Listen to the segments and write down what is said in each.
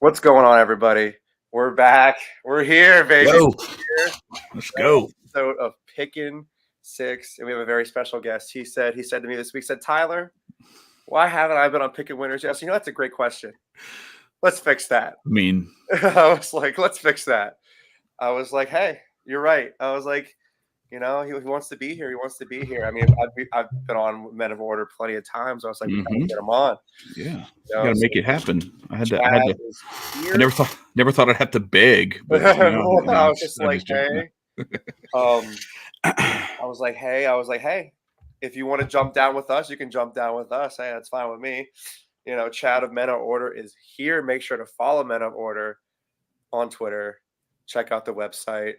What's going on, everybody? We're back. We're here, baby. Go. We're here. Let's go. Episode of Pickin 6, and we have a very special guest. He said to me this week, Tyler, why haven't I been on Pickin Winners yet? So, that's a great question. Let's fix that. I mean, I was like, let's fix that. I was like, hey, you're right. I was like, he wants to be here. He wants to be here. I mean, I've been on Men of Order plenty of times. I was like, we gotta get him on. Yeah, you gotta make it happen. I Chad never thought I'd have to beg. But I was just like, hey. I was like, hey, if you want to jump down with us, you can jump down with us. Hey, that's fine with me. Chad of Men of Order is here. Make sure to follow Men of Order on Twitter. Check out the website.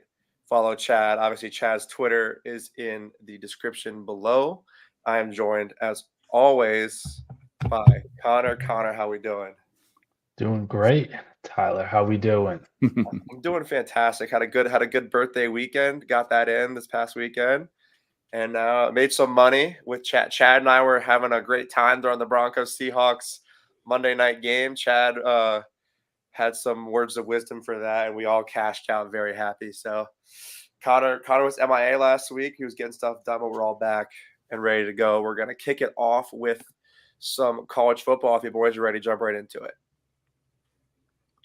Follow Chad. Obviously, Chad's Twitter is in the description below. I am joined, as always, by Conor. Conor, how we doing? Doing great, Tyler. How we doing? I'm doing fantastic. Had a good birthday weekend. Got that in this past weekend, and made some money with Chad. Chad and I were having a great time during the Broncos Seahawks Monday night game. Chad had some words of wisdom for that, and we all cashed out very happy. So Conor was MIA last week. He was getting stuff done, but we're all back and ready to go. We're going to kick it off with some college football. If you boys are ready, jump right into it.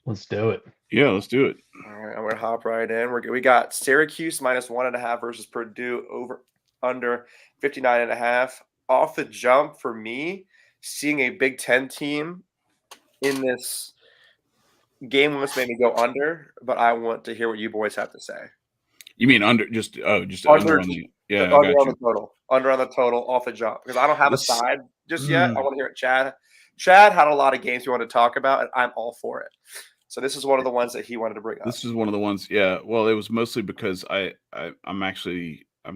Let's do it. Yeah, let's do it. All right, I'm going to hop right in. We got Syracuse -1.5 versus Purdue over under 59.5. Off the jump for me, seeing a Big Ten team in this game almost made me go under, but I want to hear what you boys have to say. You mean under? Just under on the on the total. Under on the total off the jump, because I don't have a side just yet. I want to hear it. Chad had a lot of games he wanted to talk about, and I'm all for it. So this is one of the ones that he wanted to bring up. This is one of the ones. Yeah. Well, it was mostly because I'm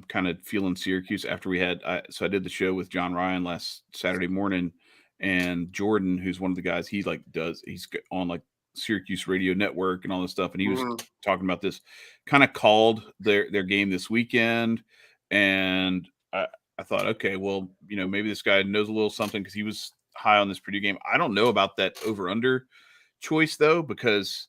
kind of feeling Syracuse after I did the show with John Ryan last Saturday morning, and Jordan, who's one of the guys, he's on like Syracuse Radio Network and all this stuff, and he was talking about this, kind of called their game this weekend, and I thought, okay, well, maybe this guy knows a little something because he was high on this Purdue game. I don't know about that over-under choice though, because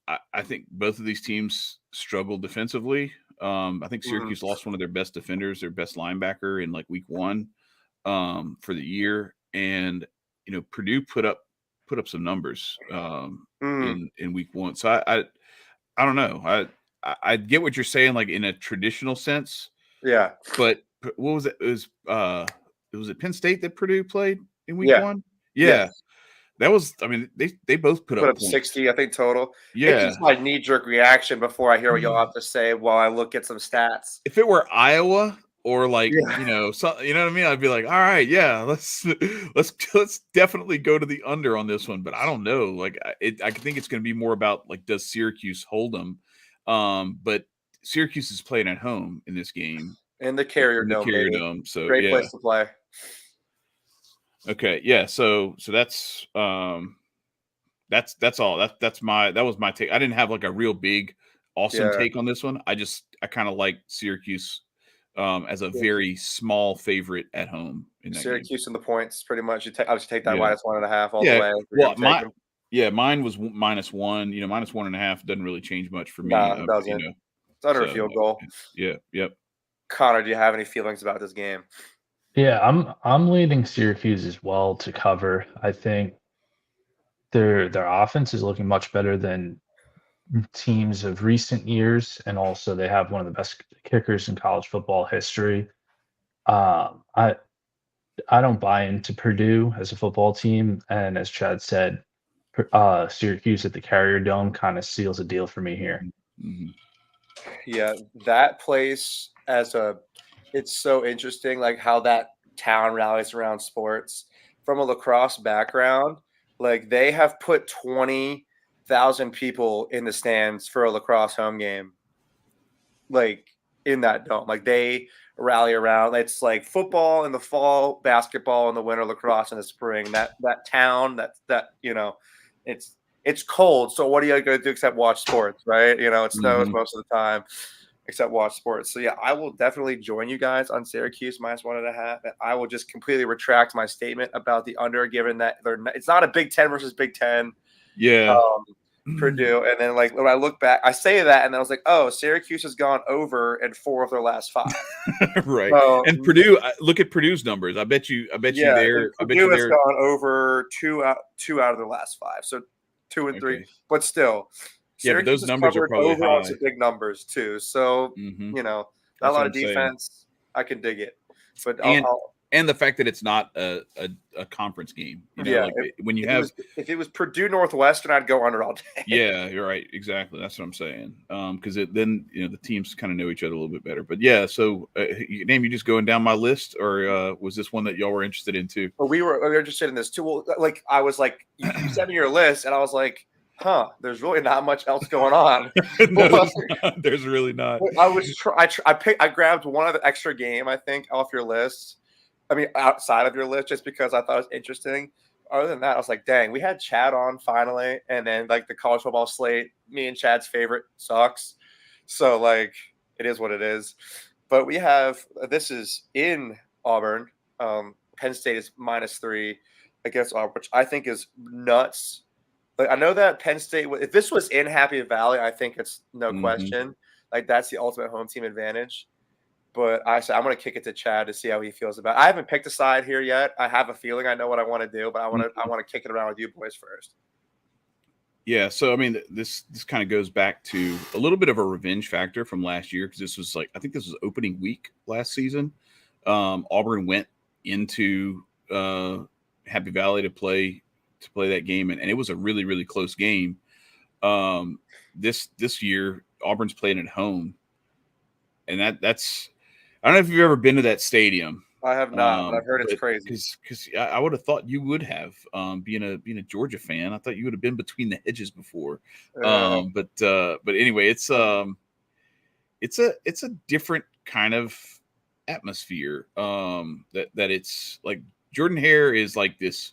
I think both of these teams struggled defensively. I think Syracuse lost one of their best defenders, their best linebacker in like week 1 for the year, and Purdue put up some numbers in week 1. So I don't know. I get what you're saying, like in a traditional sense. Yeah. But what was it? It was Penn State that Purdue played in week 1? Yeah. Yes. That was, I mean, they both put up 60, I think, total. Yeah. It's just my knee-jerk reaction before I hear what y'all have to say while I look at some stats. If it were Iowa or like, you know what I mean? I'd be like, all right, yeah, let's definitely go to the under on this one. But I don't know. Like, I think it's going to be more about, like, does Syracuse hold them? But Syracuse is playing at home in this game. In the Carrier Dome. So great place to play. Okay, yeah. So that's all. That was my take. I didn't have like a real big, awesome take on this one. I kind of like Syracuse as a very small favorite at home. In that Syracuse game. In the points, pretty much. You take that -1.5 all the way. Well, mine was -1. -1.5 doesn't really change much for me. No, it doesn't. It's under a field goal. Yeah. Yep. Conor, do you have any feelings about this game? Yeah, I'm leading Syracuse as well to cover. I think their offense is looking much better than teams of recent years, and also they have one of the best kickers in college football history. I don't buy into Purdue as a football team, and as Chad said, Syracuse at the Carrier Dome kind of seals a deal for me here. Mm-hmm. Yeah, that place it's so interesting, like how that town rallies around sports. From a lacrosse background, like they have put 20,000 people in the stands for a lacrosse home game, like in that dome. Like they rally around. It's like football in the fall, basketball in the winter, lacrosse in the spring. That town, it's cold. So what are you going to do except watch sports, right? It snows most of the time. Except watch sports. So yeah, I will definitely join you guys on Syracuse -1.5, and I will just completely retract my statement about the under, given that it's not a Big Ten versus Big Ten. Yeah. Purdue, and then like when I look back, I say that, and then I was like, oh, Syracuse has gone over in 4 of their last 5. Right. So, And Purdue, look at Purdue's numbers. I bet you yeah, they're Purdue has gone over 2 out of their last 5, so 2 and 3. Okay. But still, Yeah, but Syracuse those has numbers are covered probably over on high. some big numbers too. So Mm-hmm. not That's a lot what of I'm saying. defense. I can dig it, but And the fact that it's not a conference game, like when you have if it was Purdue Northwestern, I'd go under all day. Yeah, you're right. Exactly. That's what I'm saying. Because then the teams kind of know each other a little bit better. But yeah, so you just going down my list, or was this one that y'all were interested in too? Well, we were interested in this too. Well, like I was like, you sent me your list, and I was like, there's really not much else going on. No, there's really not. I grabbed one other extra game, I think, off your list. I mean, outside of your list, just because I thought it was interesting. Other than that, I was like, dang, we had Chad on finally, and then like the college football slate, me and Chad's favorite sucks. So like, it is what it is. But we have this is in Auburn. Penn State is -3 against Auburn, which I think is nuts. Like I know that Penn State, if this was in Happy Valley, I think it's no question. Like that's the ultimate home team advantage. But I'm going to kick it to Chad to see how he feels about it. I haven't picked a side here yet. I have a feeling I know what I want to do, but I want to kick it around with you boys first. Yeah, so I mean, this kind of goes back to a little bit of a revenge factor from last year, because this was I think this was opening week last season. Auburn went into Happy Valley to play that game, and it was a really, really close game. This year, Auburn's playing at home, and that's I don't know if you've ever been to that stadium. I have not, but I've heard it's crazy. Because I would have thought you would have, being a Georgia fan. I thought you would have been between the hedges before. But anyway, it's a different kind of atmosphere. That it's like Jordan Hare is like this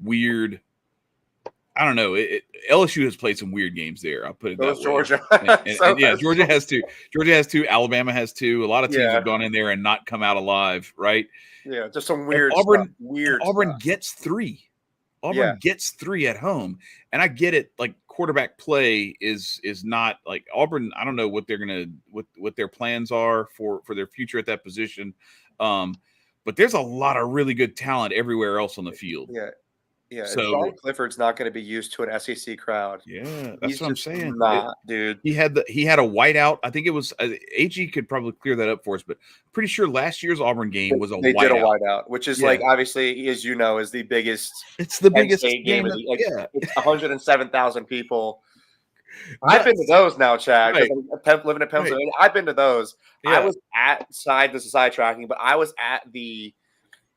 weird. I don't know. LSU has played some weird games there. I'll put it that way. Georgia. And yeah, Georgia has two. Georgia has two. Alabama has two. A lot of teams have gone in there and not come out alive, right? Yeah, just some weird Auburn, stuff. Auburn gets 3. Auburn gets 3 at home. And I get it. Like quarterback play is not like Auburn. I don't know what they're going to, what their plans are for their future at that position. But there's a lot of really good talent everywhere else on the field. Yeah. Yeah, so John Clifford's not going to be used to an SEC crowd. Yeah, that's what I'm saying. Dude. He had a whiteout. I think it was AG could probably clear that up for us, but pretty sure last year's Auburn game was they did a whiteout, which is like obviously, as you know, is the biggest. It's the biggest game. It's 107,000 people. I've been to those now, Chad. Right. Living in Pennsylvania, I've been to those. Yeah. I was this is sidetracking, but I was at the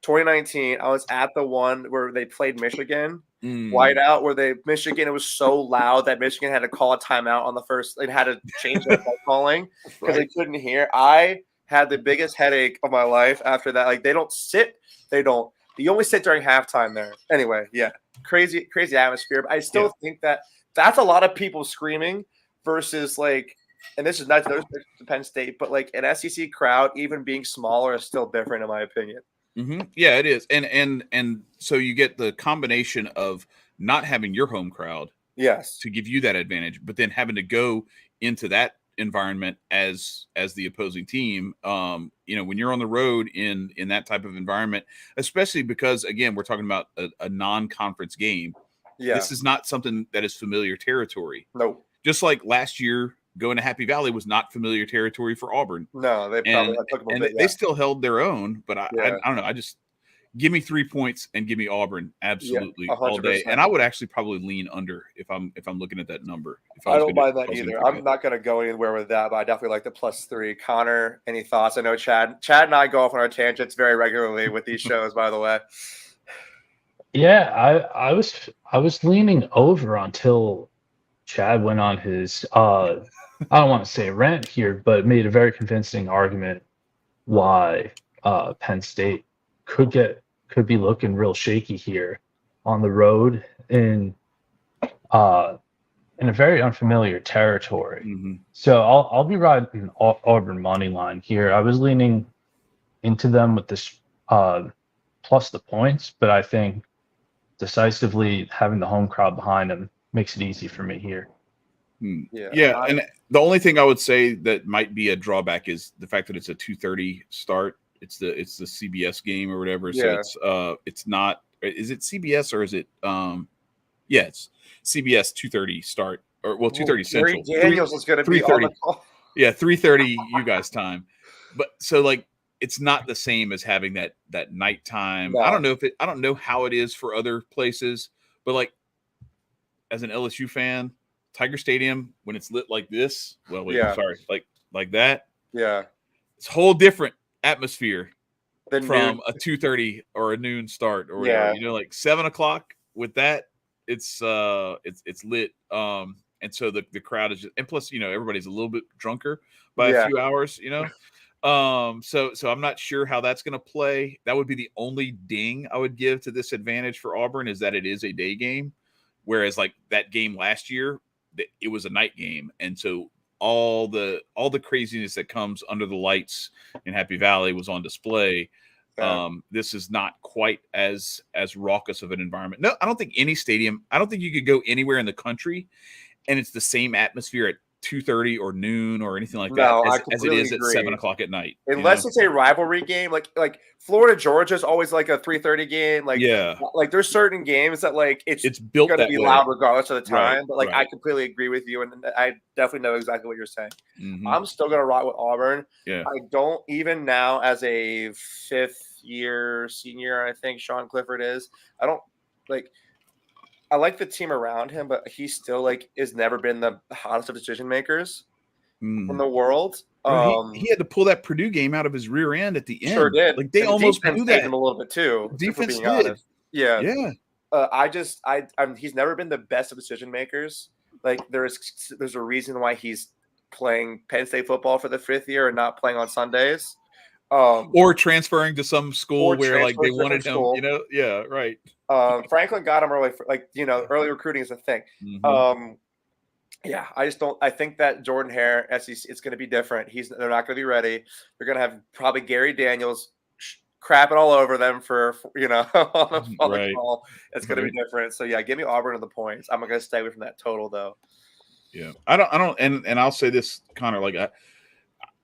2019, I was at the one where they played Michigan, whiteout, where Michigan, it was so loud that Michigan had to call a timeout on the first, and had to change their play calling because they couldn't hear. I had the biggest headache of my life after that. Like, you only sit during halftime there. Anyway, yeah, crazy atmosphere. But I still think that's a lot of people screaming versus like, and this is not to Penn State, but like an SEC crowd, even being smaller, is still different in my opinion. Mm-hmm. Yeah, it is. And so you get the combination of not having your home crowd to give you that advantage, but then having to go into that environment as the opposing team. When you're on the road in that type of environment, especially because, again, we're talking about a non-conference game. Yeah. This is not something that is familiar territory. No. Just like last year, going to Happy Valley was not familiar territory for Auburn. No, they probably took them a bit. They still held their own, but I don't know. I just give me 3 points and give me Auburn absolutely all day. And I would actually probably lean under if I'm looking at that number. I don't mind that either. I'm not going to go anywhere with that, but I definitely like the +3. Connor, any thoughts? I know Chad and I go off on our tangents very regularly with these shows, by the way. Yeah, I was leaning over until Chad went on his I don't want to say rant here, but made a very convincing argument why Penn State could be looking real shaky here on the road in a very unfamiliar territory. Mm-hmm. So I'll be riding Auburn money line here. I was leaning into them with this plus the points, but I think decisively having the home crowd behind them makes it easy for me here. Yeah, and the only thing I would say that might be a drawback is the fact that it's a 2:30 start. It's the CBS game or whatever. Yeah. So it's not. Is it CBS or is it? Yeah, it's CBS 2:30 start or 2:30 Central. Daniels is going to be on the call. Yeah, 3:30 you guys time. But so like it's not the same as having that nighttime. No. I don't know how it is for other places, but like as an LSU fan, Tiger Stadium when it's lit like this, like that. Yeah. It's a whole different atmosphere The from a 2:30 or a noon start or whatever. You know, like 7:00 with that, it's lit. And so the crowd is just, and plus, you know, everybody's a little bit drunker by a few hours, you know. So I'm not sure how that's going to play. That would be the only ding I would give to this advantage for Auburn is that it is a day game, whereas like that game last year, it was a night game, and so all the craziness that comes under the lights in Happy Valley was on display. This is not quite as raucous of an environment. No, I don't think any stadium. I don't think you could go anywhere in the country, and it's the same atmosphere at 2:30 or noon or anything like that as it is at 7:00 at night. Unless it's a rivalry game, like Florida Georgia is always like a 3:30 game. Like like there's certain games that like it's built going to be loud regardless of the time. Right, but like I completely agree with you, and I definitely know exactly what you're saying. I'm still going to rock with Auburn. Yeah, I don't even now as a 5th-year senior. I think Sean Clifford is. I don't like. I like the team around him, but he still like has never been the hottest of decision makers in the world. He had to pull that Purdue game out of his rear end at the end. Sure did. Like they almost blew that him a little bit too. Defense being honest. Yeah. Yeah. He's never been the best of decision makers. Like there's a reason why he's playing Penn State football for the 5th year and not playing on Sundays. Or transferring to some school where like they wanted him, you know? Yeah, right. Franklin got him early, early recruiting is a thing. Yeah, I just don't. I think that Jordan Hare, SEC, it's going to be different. They're not going to be ready. They're going to have probably Gary Daniels crapping all over them for on the call. It's going to be different. So yeah, give me Auburn and the points. I'm going to stay away from that total though. Yeah, I don't, and I'll say this, Connor. Like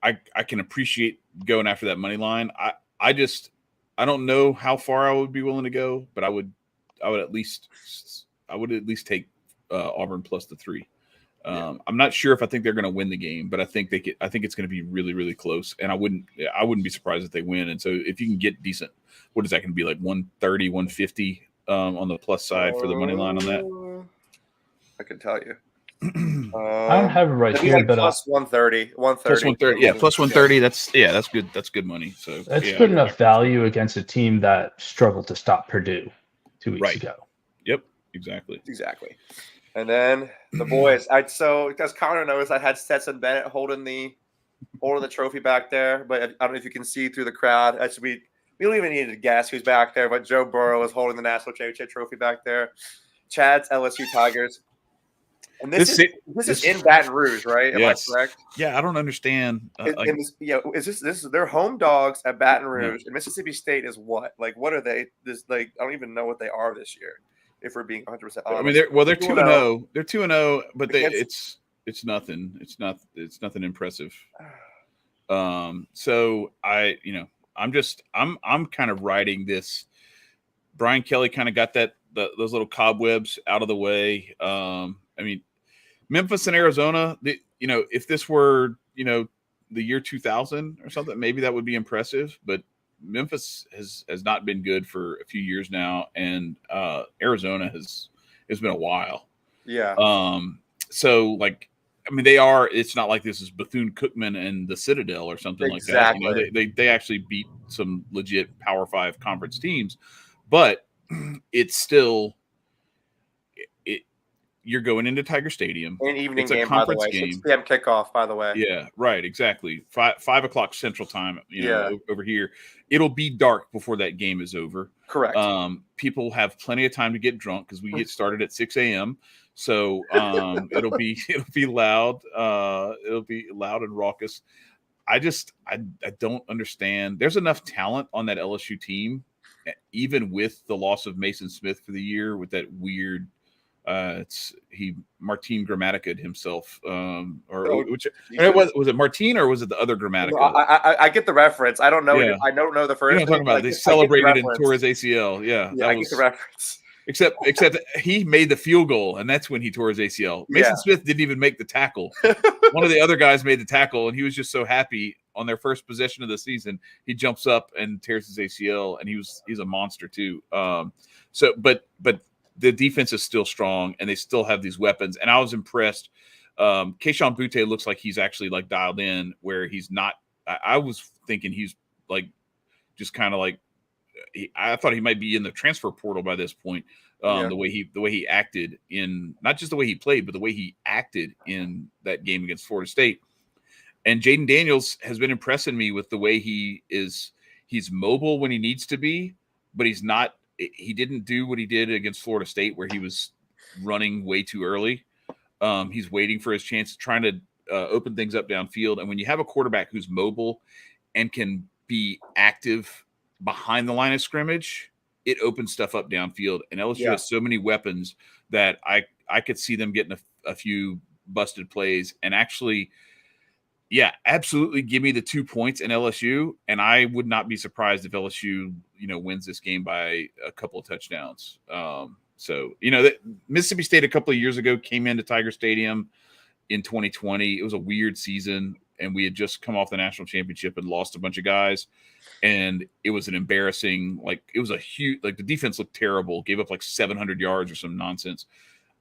I can appreciate going after that money line. I don't know how far I would be willing to go, but I would at least take Auburn plus the 3. I'm not sure if I think they're going to win the game, but I think I think it's going to be really, really close, and I wouldn't be surprised if they win. And so if you can get decent, what is that going to be, like 130, 150 on the plus side for the money line on that? I can tell you. I don't have it right here, like but plus 130. Plus 130. Yeah, plus 130. That's good. That's good money. So that's good enough value against a team that struggled to stop Purdue 2 weeks ago. Yep, exactly. And then the boys. Because Connor knows I had Stetson Bennett holding the trophy back there, but I don't know if you can see through the crowd. We don't even need to guess who's back there, but Joe Burrow is holding the national championship trophy back there. Chad's LSU Tigers. And this is in Baton Rouge, right? Am I correct? Yeah, I don't understand. Is this their home dogs at Baton Rouge, and Mississippi State is what? Like, what are they? I don't even know what they are this year. If we're being 100% honest, I mean, they're 2-0. They're 2-0, but it's nothing. It's nothing impressive. So I'm kind of riding this. Brian Kelly kind of got those little cobwebs out of the way. I mean, Memphis and Arizona, if this were, the year 2000 or something, maybe that would be impressive. But Memphis has not been good for a few years now, and Arizona has been a while. Yeah. So like, I mean, they are. It's not like this is Bethune-Cookman and the Citadel or something like that. They actually beat some legit Power 5 conference teams, but it's still. You're going into Tiger Stadium. An evening game, by the way. 6 p.m. kickoff, by the way. Yeah, right, exactly. 5 o'clock Central Time, over here. It'll be dark before that game is over. Correct. People have plenty of time to get drunk because we get started at 6 a.m. So it'll be loud. It'll be loud and raucous. I don't understand. There's enough talent on that LSU team, even with the loss of Mason Smith for the year, with that weird Martin Grammatica'd himself, Oh, which Jesus. was it Martin or was it the other No, Grammatica? I get the reference. I don't know. Yeah. I don't know the You know first what I'm talking name, but about? They I get the celebrated and tore reference. his ACL. Yeah, Yeah, I get the reference. except he made the field goal, and that's when he tore his ACL. Yeah. Mason Smith didn't even make the tackle. One of the other guys made the tackle, and he was just so happy on their first possession of the season. He jumps up and tears his ACL, and he's a monster too. But the defense is still strong, and they still have these weapons. And I was impressed. Keyshawn Butte looks like he's actually like dialed in, where he's not. I was thinking he's like just kind of like I thought he might be in the transfer portal by this point. Yeah. The way he acted in not just the way he played, but the way he acted in that game against Florida State. And Jaden Daniels has been impressing me with the way he's mobile when he needs to be, but he's not. He didn't do what he did against Florida State, where he was running way too early. He's waiting for his chance, trying to open things up downfield. And when you have a quarterback who's mobile and can be active behind the line of scrimmage, it opens stuff up downfield. And LSU has so many weapons that I could see them getting a few busted plays and actually, absolutely give me the 2 points in LSU. And I would not be surprised if LSU, wins this game by a couple of touchdowns. That Mississippi State a couple of years ago came into Tiger Stadium in 2020. It was a weird season, and we had just come off the national championship and lost a bunch of guys. And it was an embarrassing, it was a huge, the defense looked terrible, gave up 700 yards or some nonsense.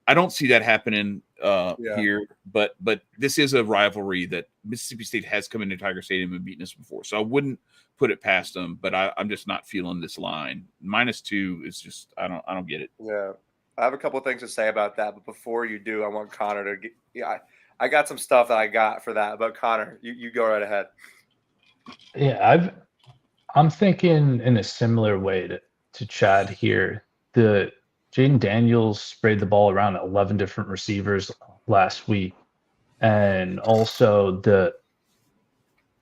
I don't see that happening here, but this is a rivalry that Mississippi State has come into Tiger Stadium and beaten us before. So I wouldn't put it past them, but I'm just not feeling this line. -2 is just, I don't get it. Yeah. I have a couple of things to say about that, but before you do, I want Connor to get, I got some stuff that I got for that, but Connor, you go right ahead. Yeah, I'm thinking in a similar way to Chad here. The Jaden Daniels sprayed the ball around 11 different receivers last week. And also the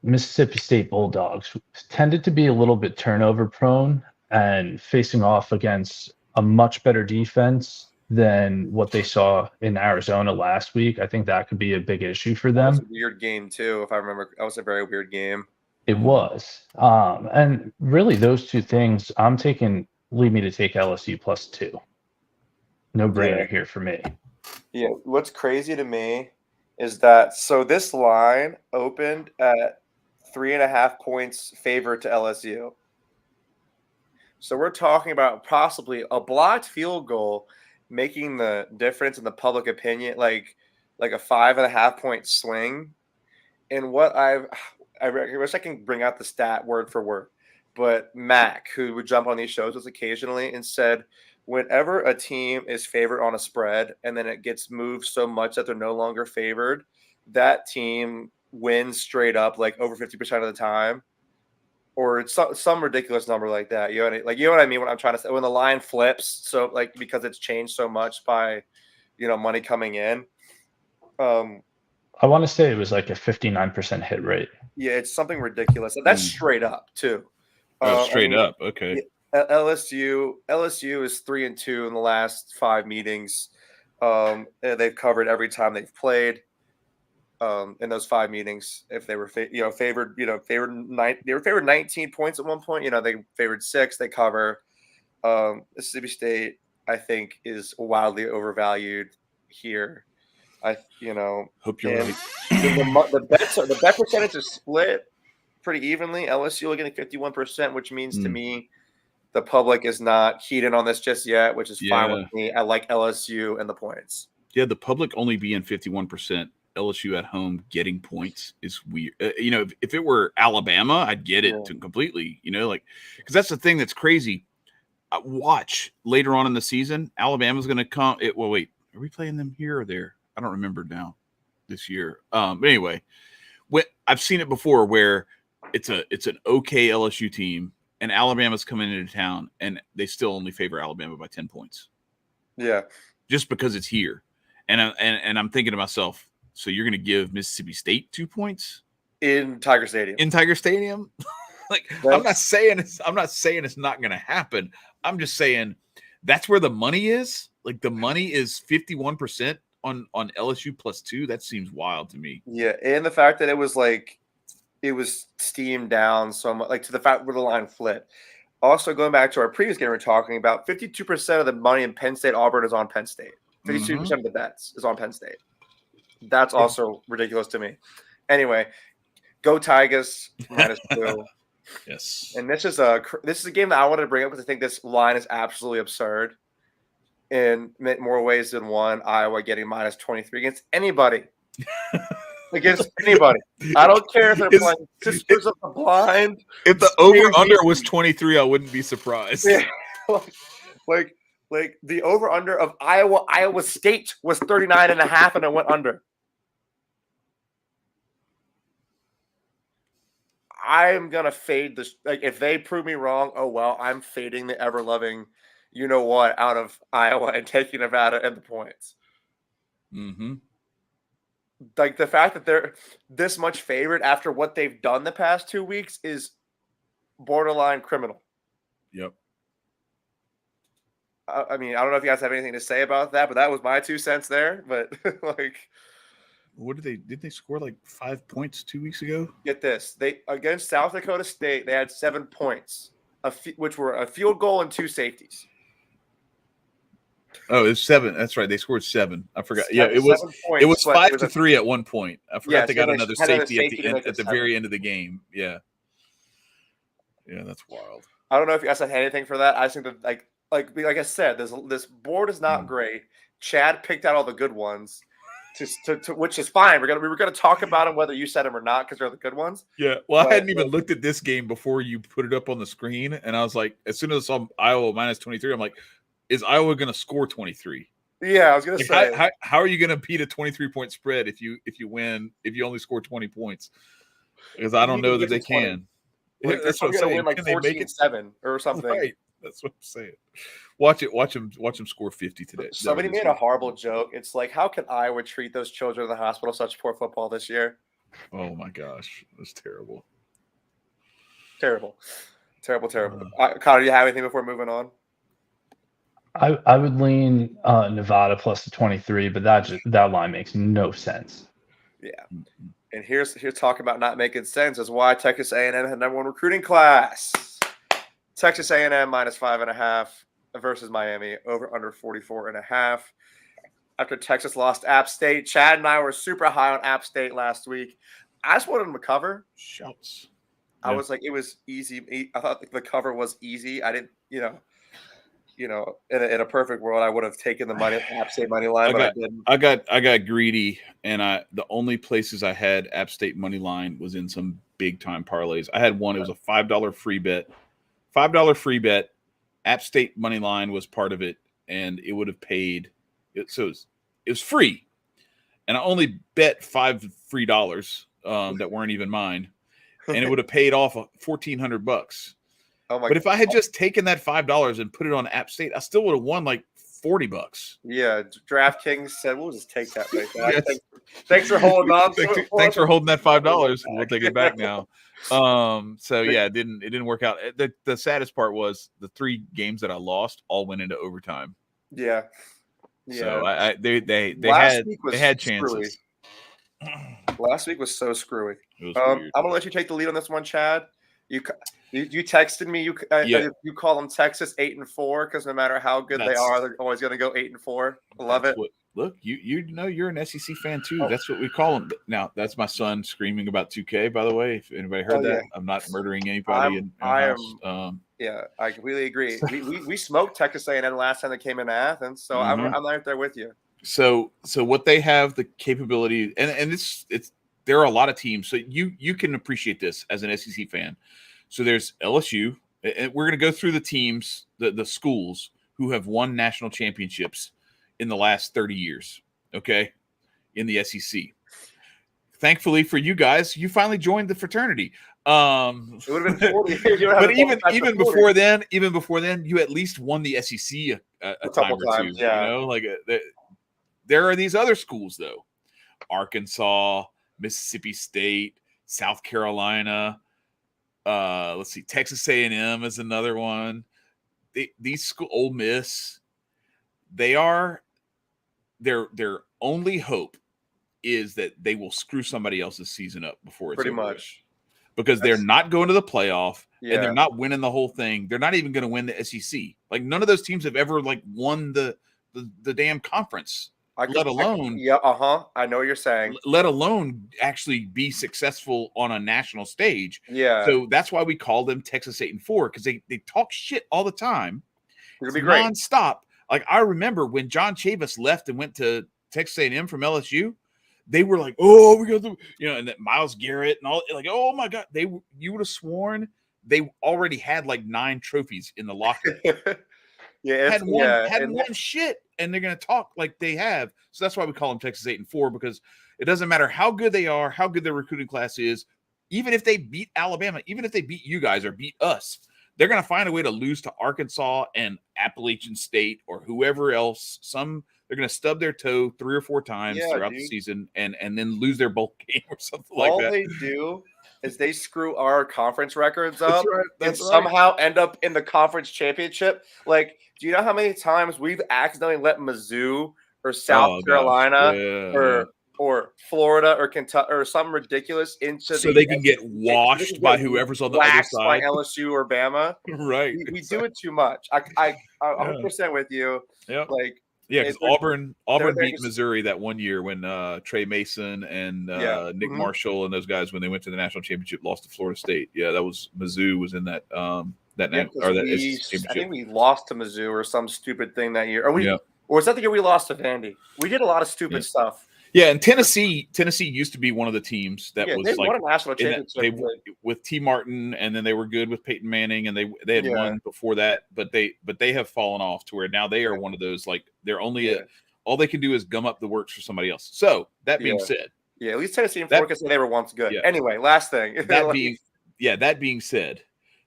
Mississippi State Bulldogs tended to be a little bit turnover prone and facing off against a much better defense than what they saw in Arizona last week. I think that could be a big issue for them. That was a weird game too, if I remember. That was a very weird game. It was. And really those two things, lead me to take LSU +2. No brainer here for me. Yeah. What's crazy to me is that this line opened at 3.5 points favor to LSU. So we're talking about possibly a blocked field goal making the difference in the public opinion, like a 5.5 point swing. And what I wish I can bring out the stat word for word, but Mac, who would jump on these shows with occasionally, and said whenever a team is favored on a spread and then it gets moved so much that they're no longer favored, that team wins straight up over 50% of the time, or it's some ridiculous number like that. You know what I mean? What I'm trying to say, when the line flips, so because it's changed so much by, money coming in. I want to say it was a 59% hit rate. Yeah, it's something ridiculous. That's straight up too. Straight up, okay. LSU is 3-2 in the last 5 meetings. They've covered every time they've played. In those 5 meetings, if they were favored, they were favored 19 points at one point. They favored 6. They cover. Mississippi State, I think, is wildly overvalued here. Hope you're right. The bet percentage is split pretty evenly. LSU looking at 51%, which means to me the public is not heated on this just yet, which is fine with me. I like LSU and the points. Yeah, the public only being 51%. LSU at home getting points is weird. If it were Alabama, I'd get it completely. Because that's the thing that's crazy. Watch later on in the season, Alabama's going to come. Wait, are we playing them here or there? I don't remember now this year. But anyway, I've seen it before where it's an okay LSU team and Alabama's coming into town and they still only favor Alabama by 10 points. Yeah, just because it's here, and I'm thinking to myself, so you're going to give Mississippi State 2 points in Tiger Stadium? I'm not saying it's not going to happen. I'm just saying that's where the money is. like the money is 51% on LSU +2. That seems wild to me. Yeah, and the fact that it was steamed down so much, like to the fact where the line flipped. Also, going back to our previous game, we're talking about 52% of the money in Penn State Auburn is on Penn State. 52% of the bets is on Penn State. That's also ridiculous to me. Anyway, go Tigers -2. Yes. And this is a game that I wanted to bring up because I think this line is absolutely absurd in more ways than one. Iowa getting -23 against anybody. Against anybody. I don't care if they're playing Sisters of the Blind. If the over-under was 23, I wouldn't be surprised. Yeah. like the over-under of Iowa State was 39.5 and it went under. I'm gonna fade this. Like, if they prove me wrong, oh well, I'm fading the ever-loving you know what out of Iowa and taking Nevada and the points. Mm-hmm. Like, the fact that they're this much favored after what they've done the past 2 weeks is borderline criminal. Yep. I mean, I don't know if you guys have anything to say about that, but that was my 2 cents there. But like, what did they score like 5 points 2 weeks ago? Get this. They against South Dakota State, they had 7 points, which were a field goal and 2 safeties. Oh, it's 7. That's right. They scored 7. I forgot. Yeah, it was 5-3 at one point. I forgot they got another safety at the very end of the game. Yeah. Yeah, that's wild. I don't know if you guys had anything for that. I just think that like I said, this board is not great. Chad picked out all the good ones, to which is fine. We were gonna talk about them whether you said them or not because they're the good ones. Yeah. Well, I hadn't even looked at this game before you put it up on the screen, and I was like, as soon as I saw Iowa -23, I'm like, is Iowa going to score 23? Yeah, I was going to say. How are you going to beat a 23-point spread if you only score 20 points? Because I don't know that they can. Like, that's what I'm saying. Win like 14-7 or something. Right. That's what I'm saying. Watch him score 50 today. Somebody made a horrible joke. It's like, how can Iowa treat those children in the hospital such poor football this year? Oh my gosh, that's terrible. Terrible. Connor, do you have anything before moving on? I would lean Nevada plus the 23, but that line makes no sense. Yeah, and here's talking about not making sense is why Texas A&M had #1 recruiting class. Texas A&M -5.5 versus Miami over under 44.5. After Texas lost App State, Chad and I were super high on App State last week. I just wanted them to cover. Shouts. I was like, it was easy. I thought the cover was easy. I didn't, in a perfect world, I would have taken the App State money line, but I didn't. I got greedy, and the only places I had App State money line was in some big time parlays. I had one. It was a $5 free bet. App State money line was part of it, and it would have paid. So it was free, and I only bet $5 free that weren't even mine, and it would have paid off $1,400. Oh my! But if I had just taken that $5 and put it on App State, I still would have won like $40. Yeah, DraftKings said we'll just take that right back. Yes. Thanks for holding on. Thanks for holding that $5. We'll take it back now. So yeah, it didn't work out. The saddest part was the 3 games that I lost all went into overtime. Yeah. So they had chances. Last week was so screwy. It was weird. I'm gonna let you take the lead on this one, Chad. You texted me. You call them Texas 8-4 because no matter how good they are, they're always going to go 8-4. Love it. Look, you're an SEC fan too. Oh. That's what we call them. Now that's my son screaming about 2K. By the way, if anybody heard that, I'm not murdering anybody. I completely agree. we smoked Texas A&M last time they came into Athens, so I'm right there with you. So what they have the capability, and it's there are a lot of teams, so you can appreciate this as an SEC fan. So there's LSU, and we're going to go through the teams, the schools who have won national championships in the last 30 years, okay, in the SEC. Thankfully for you guys, you finally joined the fraternity. It would have been 40. But even before then, you at least won the SEC a time or two. Yeah. There are these other schools though: Arkansas, Mississippi State, South Carolina. Let's see, Texas A&M is another one. These Ole Miss, their only hope is that they will screw somebody else's season up before it's Pretty over with. much. Because they're not going to the playoff and they're Yeah. not winning the whole thing. They're not even going to win the SEC. Like none of those teams have ever like won the damn conference. Let alone I know what you're saying. let alone actually be successful on a national stage. Yeah. So that's why we call them Texas 8-4, because they talk shit all the time. It'll be It's great. nonstop. Like I remember when John Chavis left and went to Texas A&M from LSU, they were like, "Oh, we got the," and that Myles Garrett and all, like, "Oh my God," you would have sworn they already had like 9 trophies in the locker. Hadn't won shit, and they're gonna talk like they have. So that's why we call them Texas 8-4, because it doesn't matter how good they are, how good their recruiting class is. Even if they beat Alabama, even if they beat you guys or beat us, they're gonna find a way to lose to Arkansas and Appalachian State or whoever else. They're going to stub their toe 3 or 4 times throughout the season and then lose their bowl game or something like that. All they do is they screw our conference records up and That's right. somehow end up in the conference championship. Like, do you know how many times we've accidentally let Mizzou or South Carolina or Florida or Kentucky or something ridiculous into so they can get washed by whoever's on the other side, by LSU or Bama? Right. We do it too much. I'm 100% with you. Yeah. Like, yeah, because Auburn beat Missouri that one year when Trey Mason and Nick Marshall and those guys, when they went to the national championship, lost to Florida State. Yeah, that was Mizzou was in that championship. I think we lost to Mizzou or some stupid thing that year. Or was that the year we lost to Vandy? We did a lot of stupid stuff. Yeah, and Tennessee used to be one of the teams that was they like won a national championship with T. Martin, and then they were good with Peyton Manning, and they had won before that, but they have fallen off to where now they are one of those, like, they're only all they can do is gum up the works for somebody else. So that being said, at least Tennessee and Florida, they were once good. Yeah. Anyway, last thing. that being said,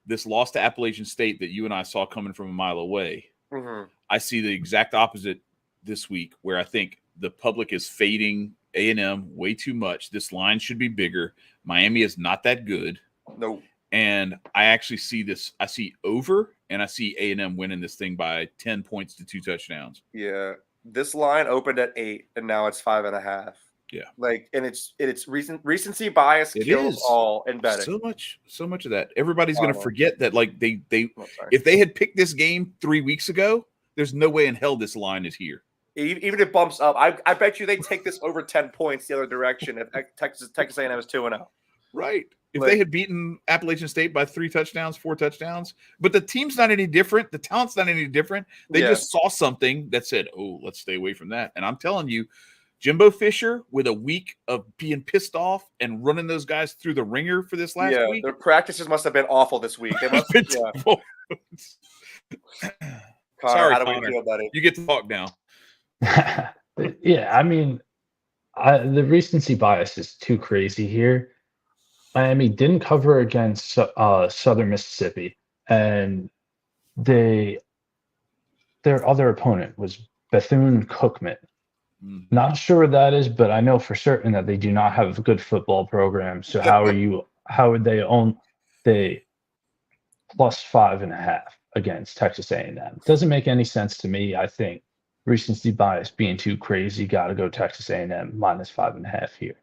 this loss to Appalachian State that you and I saw coming from a mile away, I see the exact opposite this week, where I think the public is fading A&M way too much. This line should be bigger. Miami is not that good. No. And I actually see this. I see over, and I see A&M winning this thing by 10 points to 2 touchdowns. Yeah. This line opened at 8, and now it's 5.5. Yeah. Like, and it's recency bias kills all in betting. So much of that. Everybody's going to forget that, like, if they had picked this game 3 weeks ago, there's no way in hell this line is here. Even if it bumps up, I bet you they take this over 10 points the other direction if Texas A&M is 2-0. Right. If they had beaten Appalachian State by 3 touchdowns, 4 touchdowns, but the team's not any different. The talent's not any different. They just saw something that said, "Oh, let's stay away from that." And I'm telling you, Jimbo Fisher, with a week of being pissed off and running those guys through the ringer for this last week. Their practices must have been awful this week. They must have been Sorry, how do Connor. we feel, buddy? You get to talk now. Yeah, I mean, the recency bias is too crazy here. Miami didn't cover against Southern Mississippi, and their other opponent was Bethune-Cookman. Not sure what that is, but I know for certain that they do not have a good football program. So how would they own plus 5.5 against Texas A&M? Doesn't make any sense to me. I think recency bias being too crazy, got to go Texas A&M minus 5.5 here.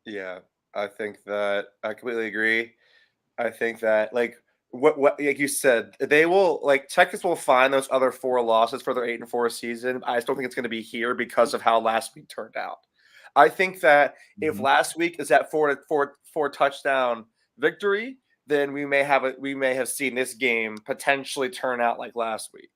Yeah, I think that I completely agree. I think that, like, what like you said, they will, like, Texas will find those other 4 losses for their 8-4 season. I just don't think it's going to be here because of how last week turned out. I think that if last week is that 4 touchdown victory, then we may have seen this game potentially turn out like last week.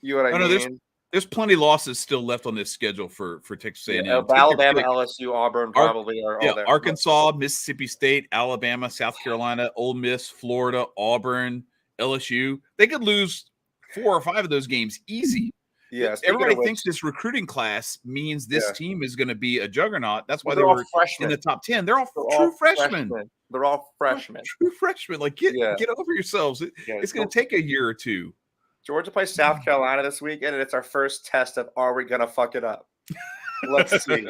You know what I mean? There's plenty of losses still left on this schedule for Texas A&M. Alabama, LSU, Auburn probably are all there. Arkansas, Mississippi State, Alabama, South Carolina, Ole Miss, Florida, Auburn, LSU. They could lose 4 or 5 of those games easy. Yes, everybody thinks this recruiting class means this team is going to be a juggernaut. That's why they were in the top 10. They're all true freshmen. They're all freshmen. True freshmen. Like, get over yourselves. It's going to take a year or two. Georgia plays South Carolina this weekend, and it's our first test of, are we going to fuck it up? Let's see.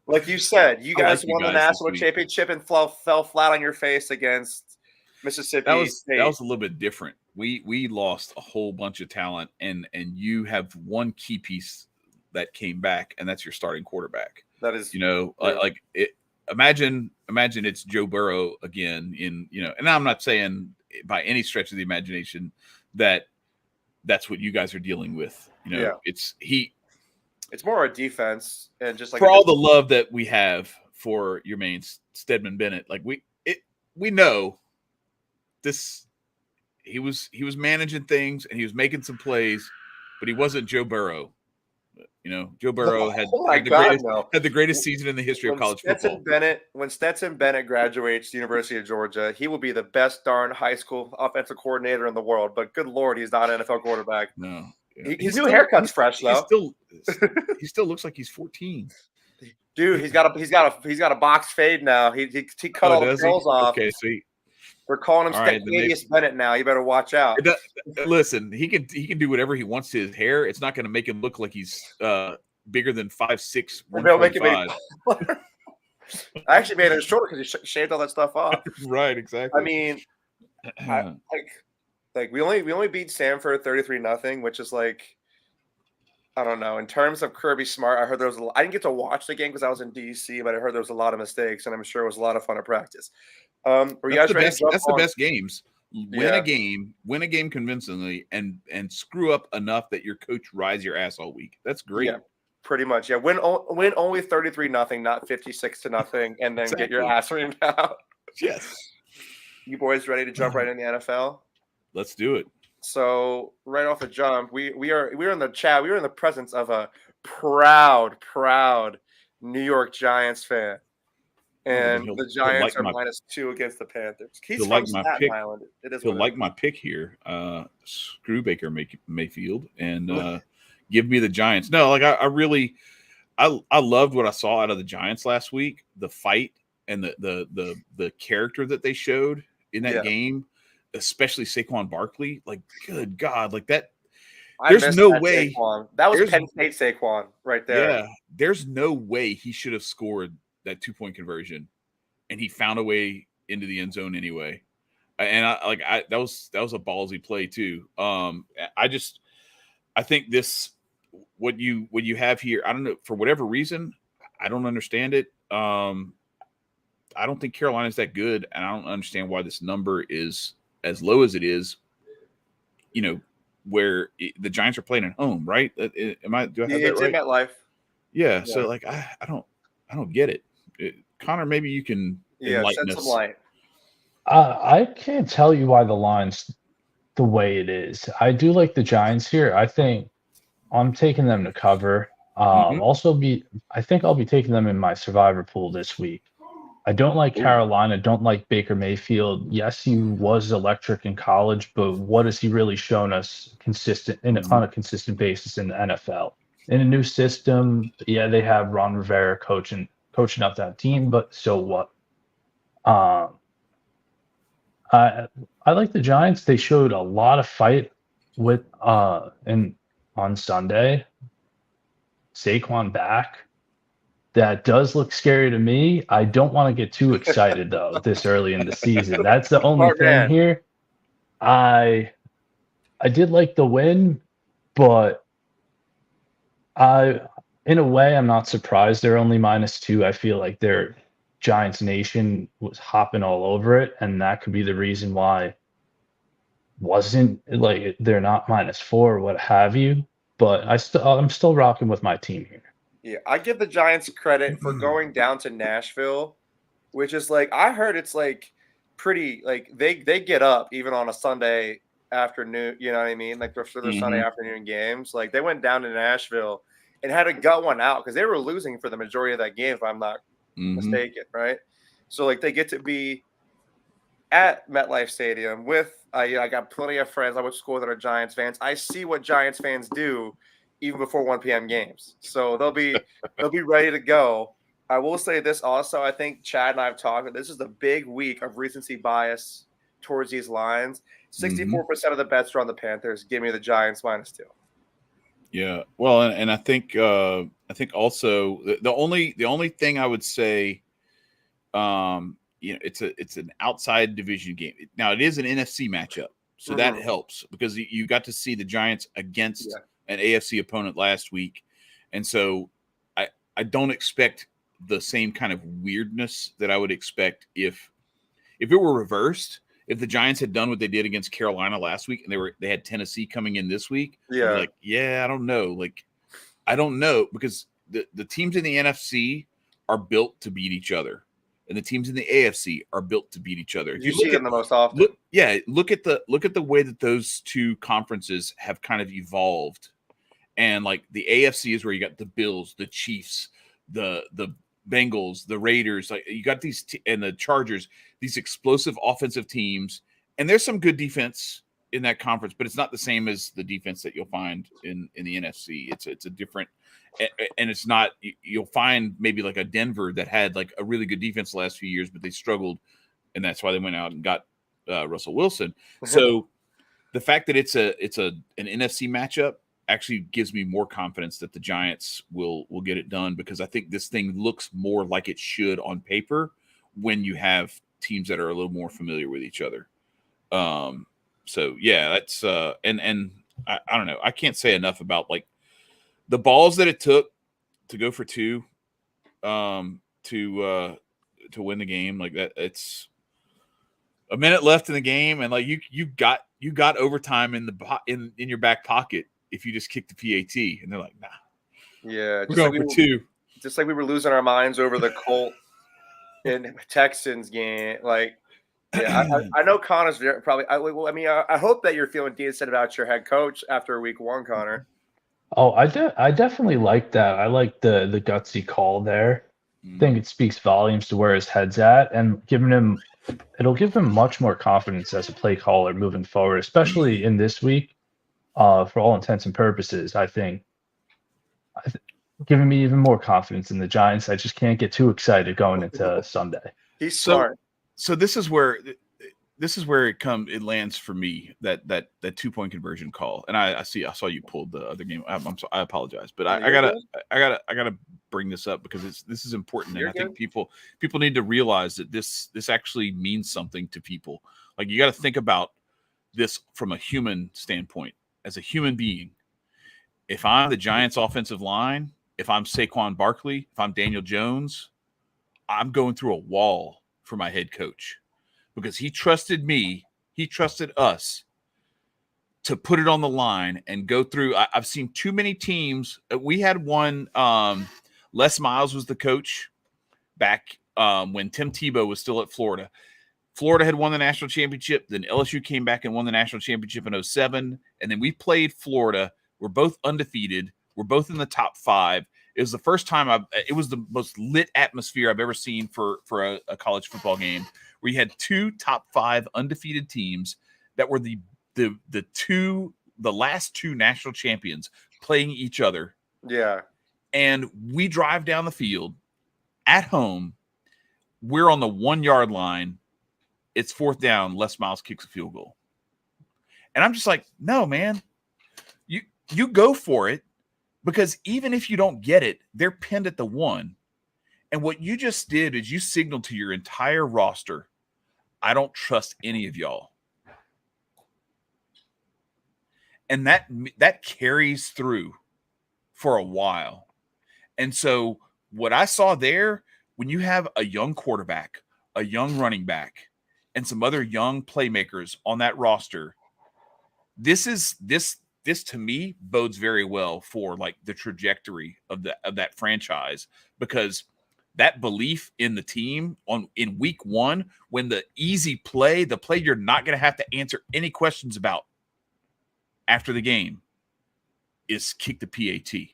Like you said, you guys won the national championship and fell flat on your face against Mississippi State. That was a little bit different. we lost a whole bunch of talent, and you have one key piece that came back, and that's your starting quarterback. That is, like it. Imagine it's Joe Burrow again and I'm not saying by any stretch of the imagination that's what you guys are dealing with. It's more a defense and just like for all the love that we have for your main Stedman Bennett, like we know this. He was managing things and he was making some plays, but he wasn't Joe Burrow. Joe Burrow had the greatest season in the history of college football. When Stetson Bennett graduates the University of Georgia, he will be the best darn high school offensive coordinator in the world. But good Lord, he's not an NFL quarterback. No, his new haircut's fresh though. He still looks like he's 14. Dude, he's got a box fade now. He cut all the curls off. Okay, sweet. We're calling him Stephavius Bennett now. You better watch out. Listen, he can do whatever he wants to his hair. It's not going to make him look like he's bigger than 5'6", 145. I actually made it shorter because he shaved all that stuff off. Right, exactly. I mean, we only beat Samford 33-0, which is like, I don't know. In terms of Kirby Smart, I heard there was I didn't get to watch the game because I was in DC, but I heard there was a lot of mistakes, and I'm sure it was a lot of fun at practice. Were you guys ready? That's the best games. Win a game convincingly, and screw up enough that your coach rides your ass all week. That's great. Yeah, pretty much. Yeah, win only 33-0, not 56-0, and then get your ass reamed out. Yes. You boys ready to jump right in the NFL? Let's do it. So right off the jump, we were in the chat. We were in the presence of a proud New York Giants fan. And the Giants are -2 against the Panthers. He's from Staten Island. It is. He'll like my pick here. Screw Baker Mayfield and give me the Giants. No, like I really loved what I saw out of the Giants last week. The fight and the character that they showed in that game, especially Saquon Barkley. Like, good God, like that. There's no way Saquon. That was Penn State Saquon right there. Yeah, there's no way he should have scored that 2-point conversion, and he found a way into the end zone anyway. And that was a ballsy play too. I think this what you have here. I don't know, for whatever reason, I don't understand it. I don't think Carolina's that good, and I don't understand why this number is as low as it is. Where the Giants are playing at home, right? Do I have that right? It's in MetLife. Yeah. So like, I don't get it. Connor, maybe you can enlighten us. Shed some light. I can't tell you why the line's the way it is. I do like the Giants here. I think I'm taking them to cover. I think I'll be taking them in my survivor pool this week. I don't like Carolina. Don't like Baker Mayfield. Yes, he was electric in college, but what has he really shown us on a consistent basis in the NFL? In a new system, they have Ron Rivera coaching up that team, but so what? I like the Giants. They showed a lot of fight on Sunday. Saquon back. That does look scary to me. I don't want to get too excited though this early in the season. That's the only thing here. I did like the win, but in a way, I'm not surprised they're only -2. I feel like their Giants Nation was hopping all over it, and that could be the reason why they're not -4 or what have you. But I'm still rocking with my team here. Yeah, I give the Giants credit for going down to Nashville, which is like, I heard it's like pretty, like they get up even on a Sunday afternoon, you know what I mean? Like for their Sunday afternoon games. Like they went down to Nashville and had to gut one out because they were losing for the majority of that game, if I'm not mistaken, right? So like they get to be at MetLife Stadium with I got plenty of friends I went to school that are Giants fans. I see what Giants fans do even before 1 p.m. games. So they'll be ready to go. I will say this also. I think Chad and I have talked. This is the big week of recency bias towards these lines. 64% of the bets are on the Panthers. Give me the Giants -2. Yeah. Well, and I think also the only thing I would say, it's an outside division game. Now it is an NFC matchup. So that helps because you got to see the Giants against an AFC opponent last week. And so I don't expect the same kind of weirdness that I would expect if it were reversed. If the Giants had done what they did against Carolina last week and they had Tennessee coming in this week, I'd be like, I don't know. Like, I don't know because the teams in the NFC are built to beat each other. And the teams in the AFC are built to beat each other. You see them the most often. Look at the way that those two conferences have kind of evolved. And like the AFC is where you got the Bills, the Chiefs, the Bengals, the Raiders, like you got these and the Chargers, these explosive offensive teams, and there's some good defense in that conference, but it's not the same as the defense that you'll find in the NFC. It's a different, and it's not. You'll find maybe like a Denver that had like a really good defense the last few years, but they struggled, and that's why they went out and got Russell Wilson. So the fact that it's an NFC matchup actually gives me more confidence that the Giants will get it done because I think this thing looks more like it should on paper when you have teams that are a little more familiar with each other. So yeah, that's and I don't know. I can't say enough about like the balls that it took to go for two to win the game. Like that, it's a minute left in the game, and like you got overtime in your back pocket if you just kick the PAT, and they're like, nah. Yeah, we're going for two. Just like we were losing our minds over the Colt and Texans game. Like, yeah, I know Connor's probably. I hope that you're feeling decent about your head coach after week one, Connor. Oh, I definitely like that. I like the gutsy call there. I think it speaks volumes to where his head's at, and it'll give him much more confidence as a play caller moving forward, especially in this week. For all intents and purposes, I think giving me even more confidence in the Giants. I just can't get too excited going into Sunday. He's smart. So this is where it lands for me, that 2-point conversion call. And I saw you pulled the other game. I apologize, but I gotta bring this up because this is important. And I think people need to realize that this actually means something to people. Like you got to think about this from a human standpoint. As a human being, if I'm the Giants offensive line, if I'm Saquon Barkley, if I'm Daniel Jones, I'm going through a wall for my head coach because he trusted me. He trusted us to put it on the line and go through. I've seen too many teams. We had one, Les Miles was the coach back when Tim Tebow was still at Florida. Florida had won the national championship. Then LSU came back and won the national championship in 2007. And then we played Florida. We're both undefeated. We're both in the top 5. It was the first time it was the most lit atmosphere I've ever seen for a college football game where you had 2 top 5 undefeated teams that were the last 2 national champions playing each other. Yeah. And we drive down the field at home. We're on the 1-yard line. It's 4th down. Les Miles kicks a field goal. And I'm just like, no, man, you go for it because even if you don't get it, they're pinned at the 1. And what you just did is you signaled to your entire roster, I don't trust any of y'all. And that carries through for a while. And so what I saw there, when you have a young quarterback, a young running back, and some other young playmakers on that roster, this to me bodes very well for like the trajectory of that franchise, because that belief in the team in week 1, when the easy play, the play you're not going to have to answer any questions about after the game, is kick the PAT.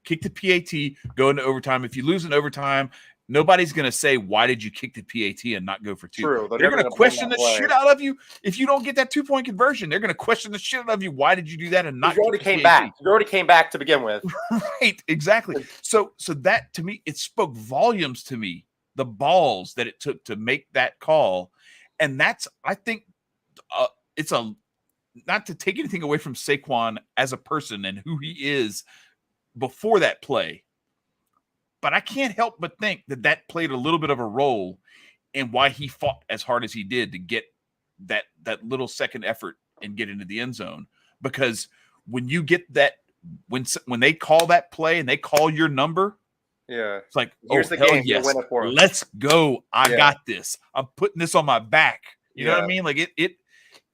Kick the PAT, go into overtime. If you lose in overtime, nobody's going to say, why did you kick the PAT and not go for 2? True. They're going to question the shit out of you. If you don't get that 2-point conversion, they're going to question the shit out of you. Why did you do that and not? You already came back. You already came back to begin with. Right. Exactly. So that to me, it spoke volumes to me, the balls that it took to make that call. And that's, I think it's not to take anything away from Saquon as a person and who he is before that play, but I can't help but think that played a little bit of a role in why he fought as hard as he did to get that little second effort and get into the end zone. Because when you get that, when they call that play and they call your number, it's like, here's the hell game. yes, Win it for us. let's go. I got this. I'm putting this on my back. You know what I mean? Like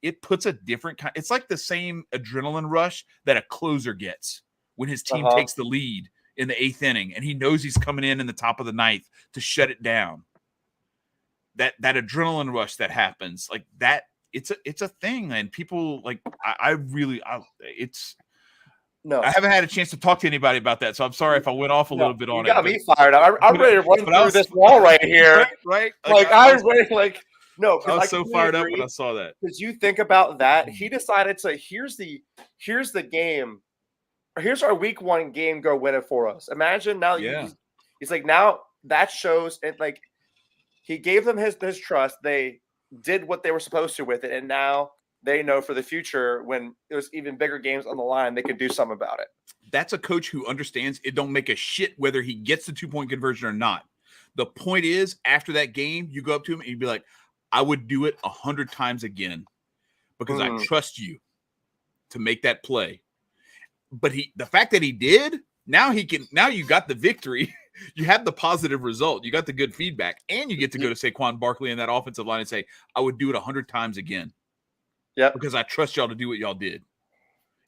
it puts a different kind. It's like the same adrenaline rush that a closer gets when his team takes the lead in the 8th inning and he knows he's coming in the top of the 9th to shut it down. That adrenaline rush that happens, like that, it's a thing, and people like I haven't had a chance to talk to anybody about that, so I'm sorry if I went off a little bit on it. You got me fired up. I'm ready to run through this wall right here. Right? Like I was ready, like no. I was so fired up when I saw that. Because you think about that, he decided to here's the game, or here's our week 1 game. Go win it for us. Imagine now. He's like, now that shows it. Like he gave them his trust. They did what they were supposed to with it, and now they know for the future when there's even bigger games on the line, they can do something about it. That's a coach who understands it don't make a shit whether he gets the 2-point conversion or not. The point is, after that game, you go up to him and you'd be like, I would do it 100 times again because I trust you to make that play. But the fact that he did, now you got the victory. You have the positive result. You got the good feedback, and you get to go to Saquon Barkley and that offensive line and say, I would do it 100 times again. Yeah, because I trust y'all to do what y'all did.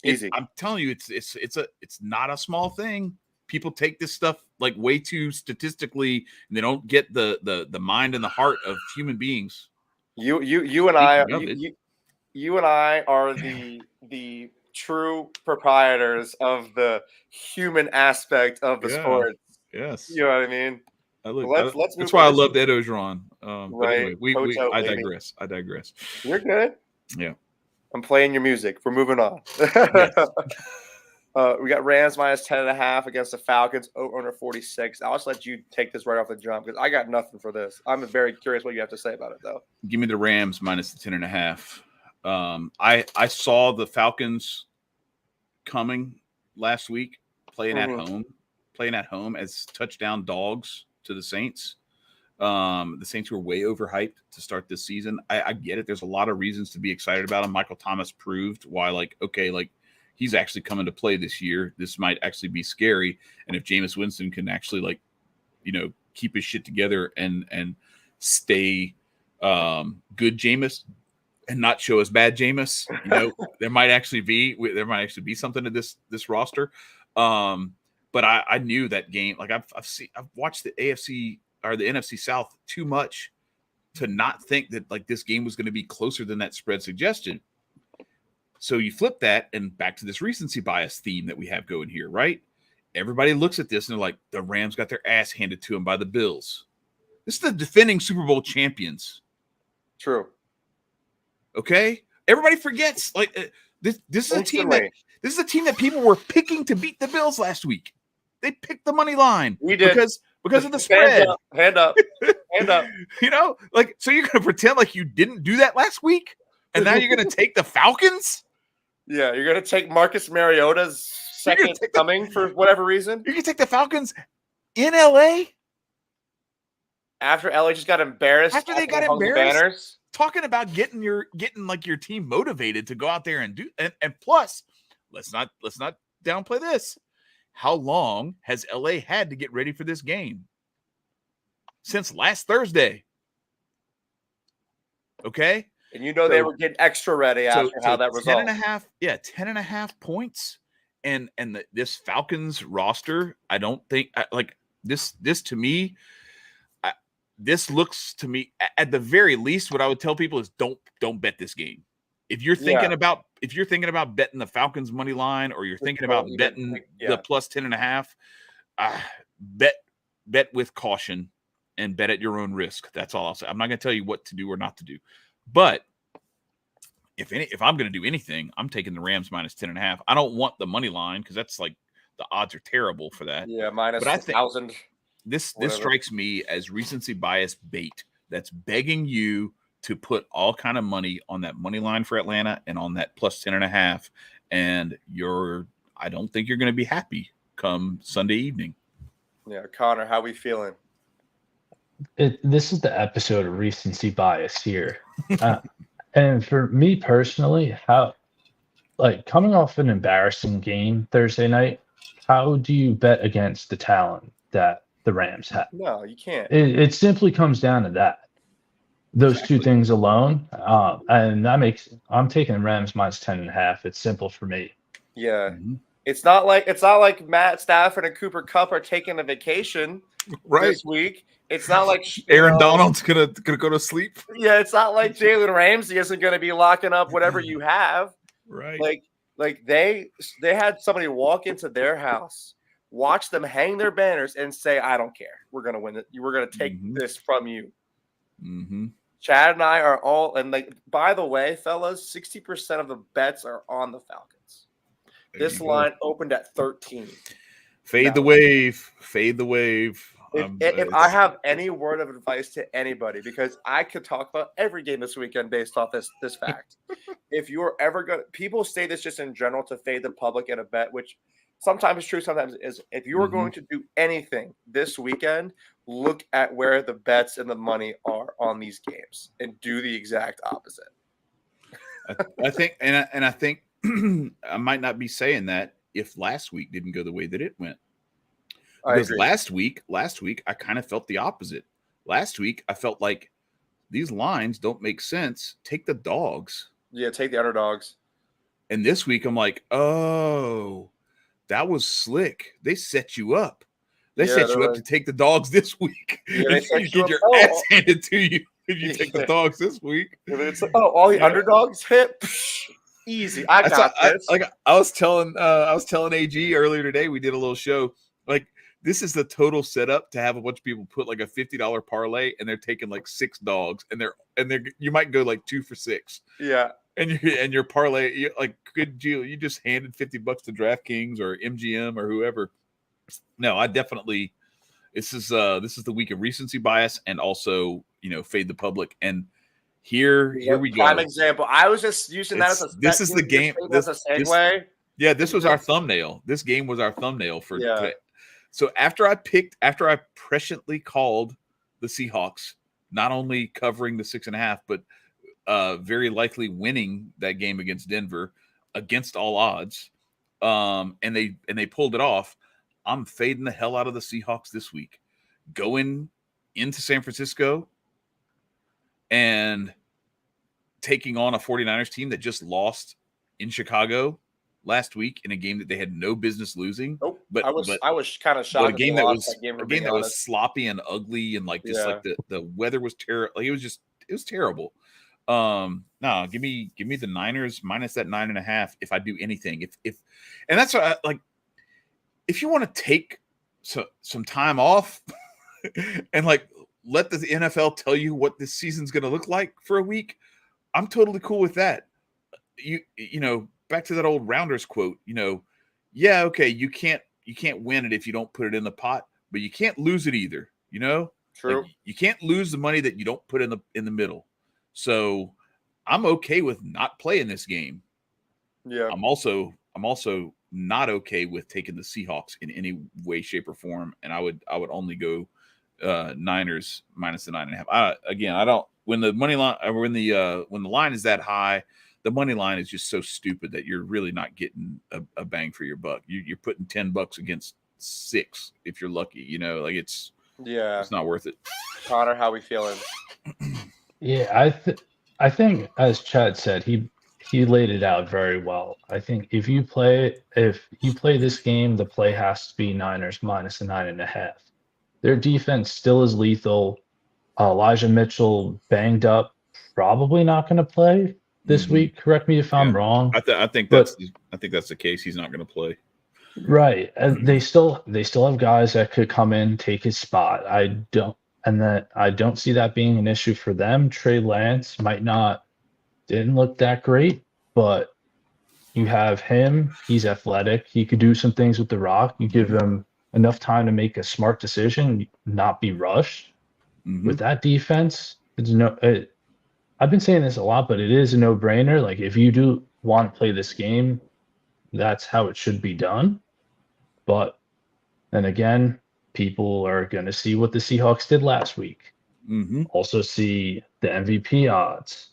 Easy. I'm telling you, it's not a small thing. People take this stuff like way too statistically, and they don't get the mind and the heart of human beings. You and I are the true proprietors of the human aspect of the sport. Yes, you know what I mean. Let's that's why I loved Ed Ogeron. Right. Anyway, I digress. You're good. Yeah. I'm playing your music. We're moving on. Yes. We got Rams minus 10.5 against the Falcons, over 46. I'll just let you take this right off the jump because I got nothing for this. I'm very curious what you have to say about it, though. Give me the Rams minus the 10.5. I saw the Falcons coming last week, playing at home as touchdown dogs to the Saints. The Saints were way overhyped to start this season. I get it. There's a lot of reasons to be excited about him. Michael Thomas proved why, he's actually coming to play this year. This might actually be scary. And if Jameis Winston can actually, keep his shit together and stay good Jameis and not show us bad Jameis, there might actually be something to this roster. But I knew that game. Like I've watched the AFC or the NFC South too much to not think that this game was going to be closer than that spread suggestion. So you flip that and back to this recency bias theme that we have going here, right? Everybody looks at this and they're like, the Rams got their ass handed to them by the Bills. This is the defending Super Bowl champions. True. Okay. Everybody forgets this is a team that people were picking to beat the Bills last week. They picked the money line. We did because of the spread. Hand up. So you're gonna pretend like you didn't do that last week, and now you're gonna take the Falcons? Yeah, you're gonna take Marcus Mariota's second coming for whatever reason. You're gonna take the Falcons in LA after LA just got embarrassed. After they got embarrassed, banners. Talking about getting your team motivated to go out there and do and plus, let's not downplay this. How long has LA had to get ready for this game? Since last Thursday. Okay. And they were getting extra ready after how that result. 10.5 points. And this Falcons roster, I don't think this to me, this looks to me at the very least, what I would tell people is don't bet this game. If you're thinking about betting the Falcons money line, or you're thinking about betting the plus 10.5, bet with caution and bet at your own risk. That's all I'll say. I'm not going to tell you what to do or not to do, but if I'm going to do anything, I'm taking the Rams minus 10.5. I don't want the money line because that's the odds are terrible for that. Yeah, minus 1,000. This strikes me as recency bias bait that's begging you to put all kind of money on that money line for Atlanta and on that plus 10.5. And I don't think you're going to be happy come Sunday evening. Yeah. Connor, how we feeling? This is the episode of recency bias here. And for me personally, how like coming off an embarrassing game Thursday night, how do you bet against the talent that the Rams have? No, you can't. It simply comes down to that. Those two Exactly. things alone, and that makes I'm taking Rams minus 10.5. It's simple for me. Yeah. Mhm. It's not like Matt Stafford and Cooper Kupp are taking a vacation Right. this week. It's not like Aaron Donald's gonna go to sleep. Yeah, it's not like Jalen Ramsey isn't going to be locking up whatever you have. Right. Like they had somebody walk into their house, watch them hang their banners, and say, "I don't care. We're going to win it. We're going to take this from you." Mm-hmm. Chad and I are all, and like, by the way, fellas, 60% of the bets are on the Falcons. This line opened at 13. Fade the wave. Fade the wave. If I have any word of advice to anybody, because I could talk about every game this weekend based off this fact. If you're ever going to, people say this just in general to fade the public in a bet, which sometimes is true, sometimes is. If you are going to do anything this weekend, look at where the bets and the money are on these games and do the exact opposite. I think, and I think I might not be saying that if last week didn't go the way that it went. Because last week, I kind of felt the opposite. Last week, I felt like these lines don't make sense. Take the dogs. Yeah, take the underdogs. And this week, I'm like, oh, that was slick. They set you up. They set you up to take the dogs this week. Yeah, they set you get your ass handed to you if you take the dogs this week. It's like, all the underdogs hit. Easy. I got this. I was telling AG earlier today. We did a little show. Like, this is the total setup to have a bunch of people put like a $50 parlay, and they're taking like 6 dogs, and they're you might go like 2 for 6. Yeah. And your parlay, like, good deal. You just handed $50 to DraftKings or MGM or whoever. No, I definitely. This is the week of recency bias, and also fade the public. And here we go. Prime example. I was just using that as a. This is the game. This a segue. This was our thumbnail. This game was our thumbnail for today. So after I presciently called the Seahawks, not only covering the 6.5, but very likely winning that game against Denver against all odds, and they pulled it off. I'm fading the hell out of the Seahawks this week, going into San Francisco and taking on a 49ers team that just lost in Chicago last week in a game that they had no business losing. Nope. But I was kind of shocked. A game that was sloppy and ugly, and like just like the weather was terrible. Like, it was terrible. No, give me the Niners minus that 9.5 if I do anything. If and that's what if you want to take some time off and like let the NFL tell you what this season's going to look like for a week, I'm totally cool with that. You know, back to that old Rounders quote, yeah, okay, you can't win it if you don't put it in the pot, but you can't lose it either, True. Like, you can't lose the money that you don't put in the middle. So I'm okay with not playing this game. Yeah. I'm also not okay with taking the Seahawks in any way, shape, or form. And I would only go Niners minus the 9.5. Again, I don't, when the money line or when the line is that high, the money line is just so stupid that you're really not getting a bang for your buck. You're putting $10 against 6 if you're lucky. Like it's not worth it. Connor, how we feeling? Yeah, I think as Chad said, he laid it out very well. I think if you play this game, the play has to be Niners minus the 9.5. Their defense still is lethal. Elijah Mitchell banged up, probably not going to play this week. Correct me if I'm wrong. I think that's the case. He's not going to play. Right. And they still have guys that could come in, take his spot. I don't see that being an issue for them. Trey Lance didn't look that great, but you have him. He's athletic. He could do some things with the rock. You give him enough time to make a smart decision, not be rushed. With that defense, I've been saying this a lot, but it is a no-brainer. Like, if you do want to play this game, that's how it should be done. But then again, people are going to see what the Seahawks did last week. Also see the MVP odds.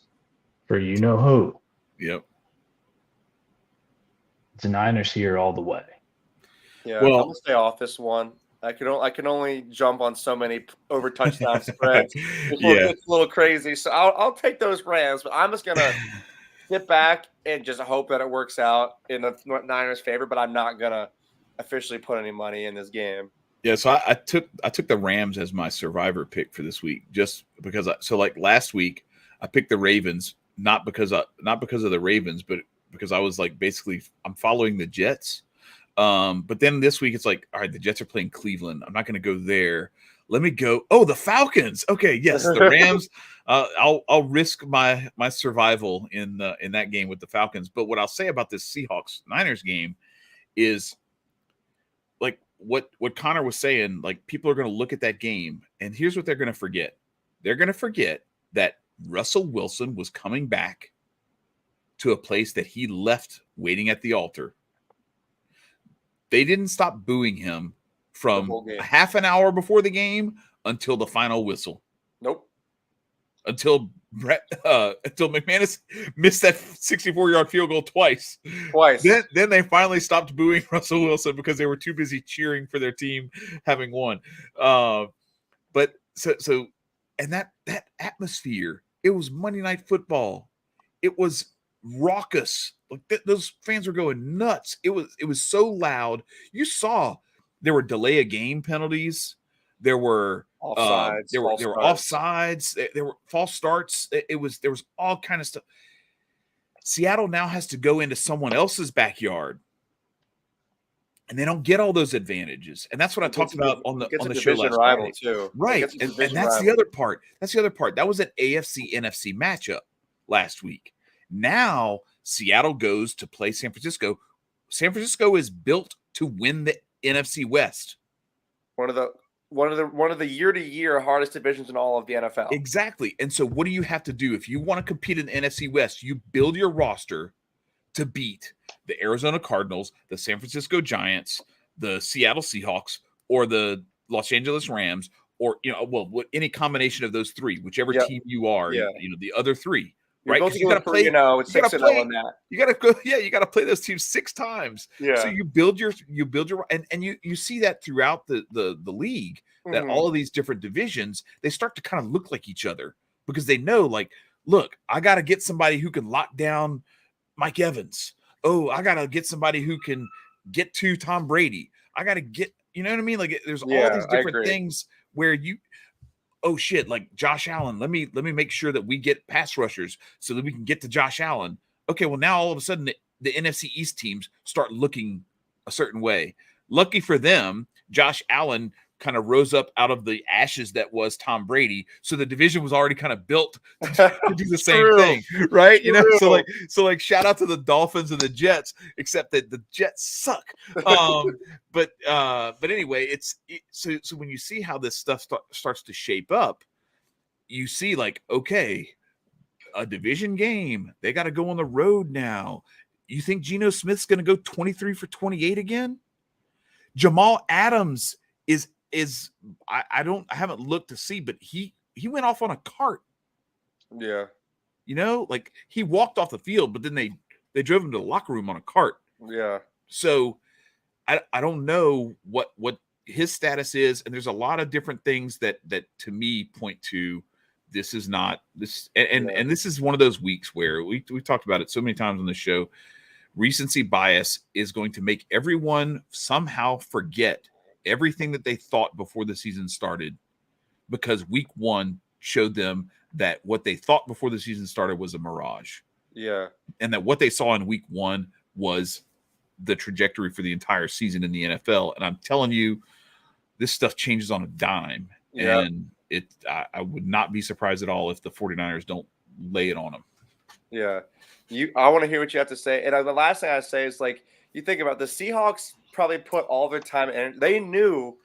for you know who. Yep. The Niners here all the way. Yeah, Well- I'm gonna stay off this one. I can only jump on so many over touchdown spreads before it Yeah. gets a little crazy. So I'll take those Rams, but I'm just gonna sit back and just hope that it works out in the Niners' favor. But I'm not gonna officially put any money in this game. Yeah, so I took the Rams as my survivor pick for this week, just because. Like last week, I picked the Ravens not because of the Ravens, but because I was like basically I'm following the Jets. But then this week it's like, all right, the Jets are playing Cleveland. I'm not going to go there. Let me go. Oh, the Falcons. Okay, yes, the Rams. I'll risk my survival in that game with the Falcons. But what I'll say about this Seahawks Niners game is, like what Connor was saying, like people are going to look at that game, and here's what they're going to forget. They're going to forget that Russell Wilson was coming back to a place that he left waiting at the altar. They didn't stop booing him from a half an hour before the game until the final whistle. Nope. Until McManus missed that 64-yard field goal twice. Then they finally stopped booing Russell Wilson because they were too busy cheering for their team having won. But so and that atmosphere, it was Monday Night Football. It was raucous. Like those fans were going nuts. It was so loud. You saw there were delay of game penalties. There were offsides. There were offsides. There were false starts. There was all kind of stuff. Seattle now has to go into someone else's backyard, and they don't get all those advantages. And that's what I talked about on the show last Friday. Too. Right, and that's the other part. That's the other part. That was an AFC NFC matchup last week. Now Seattle goes to play San Francisco. San Francisco is built to win the NFC West. One of the year-to-year hardest divisions in all of the NFL. Exactly. And so what do you have to do if you want to compete in the NFC West? You build your roster to beat the Arizona Cardinals, the San Francisco Giants, the Seattle Seahawks, or the Los Angeles Rams, or any combination of those three, whichever team you are, the other three. Right, because you got to play. It's 6-0 on that. You got to go. Yeah, you got to play those teams 6 times. Yeah. So you build your, and you see that throughout the league, that all of these different divisions, they start to kind of look like each other because they know, like, look, I got to get somebody who can lock down Mike Evans. Oh, I got to get somebody who can get to Tom Brady. I got to get, you know what I mean? Like, there's all these different things where oh shit, like Josh Allen, let me make sure that we get pass rushers so that we can get to Josh Allen. Okay, well now all of a sudden the NFC East teams start looking a certain way. Lucky for them, Josh Allen kind of rose up out of the ashes that was Tom Brady. So the division was already kind of built to do the same thing, right? You know, so like shout out to the Dolphins and the Jets, except that the Jets suck. But anyway, so when you see how this stuff starts to shape up, you see like, okay, a division game, they got to go on the road now. You think Geno Smith's going to go 23 for 28 again? Jamal Adams I haven't looked to see, but he went off on a cart. Yeah. You know, like he walked off the field, but then they drove him to the locker room on a cart. Yeah. So I don't know what his status is, and there's a lot of different things that to me point to this is not this, and this is one of those weeks where we talked about it so many times on the show. Recency bias is going to make everyone somehow forget everything that they thought before the season started, because week 1 showed them that what they thought before the season started was a mirage. Yeah. And that what they saw in week 1 was the trajectory for the entire season in the NFL. And I'm telling you, this stuff changes on a dime. Yeah. And I would not be surprised at all if the 49ers don't lay it on them. Yeah. I want to hear what you have to say. And the last thing I say is, like, you think about the Seahawks probably put all their time in. They knew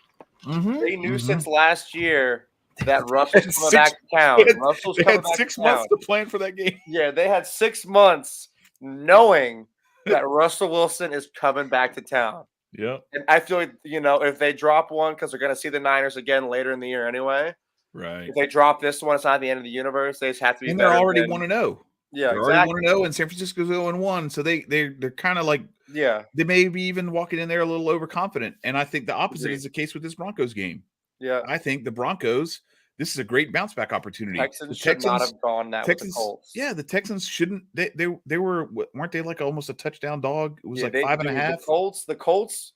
since last year that Russell's coming back to town. Russell's coming back to town. 6 months to plan for that game. Yeah, they had 6 months knowing that Russell Wilson is coming back to town. Yeah. And I feel like, if they drop one, because they're going to see the Niners again later in the year anyway. Right. If they drop this one, it's not the end of the universe. They just have to be and better. They're already 1-0. Yeah, They're already exactly. 1-0, and San Francisco's 0-1, so they're kind of like they may be even walking in there a little overconfident. And I think the opposite Agreed. is the case with this Broncos game. Yeah. I think the Broncos, this is a great bounce back opportunity. Texans should not have gone that with the Colts. Yeah, the Texans shouldn't. They weren't they like almost a touchdown dog? It was like Dude, 5.5. The Colts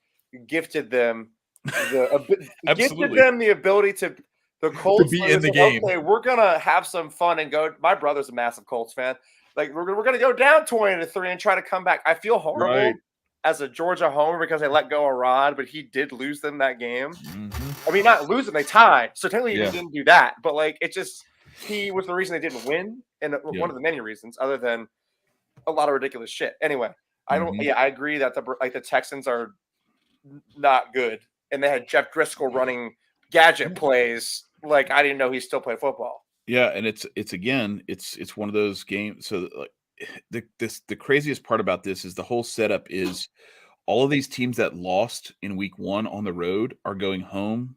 gifted them Absolutely. the ability to. The Colts be in the said, game. okay, we're gonna have some fun and go. My brother's a massive Colts fan. Like we're gonna go down 20-3 and try to come back. I feel horrible Right. as a Georgia homer because they let go of Rod, but he did lose them that game. Mm-hmm. I mean, not lose them, they tied. So technically, Yeah. he didn't do that. But like, it just he was the reason they didn't win, and one of the many reasons, other than a lot of ridiculous shit. Anyway, I don't. Mhm. Yeah, I agree that the Texans are not good, and they had Jeff Driscoll running gadget plays. Like I didn't know he still played football. Yeah, and it's one of those games. So like the craziest part about this is the whole setup is all of these teams that lost in week 1 on the road are going home,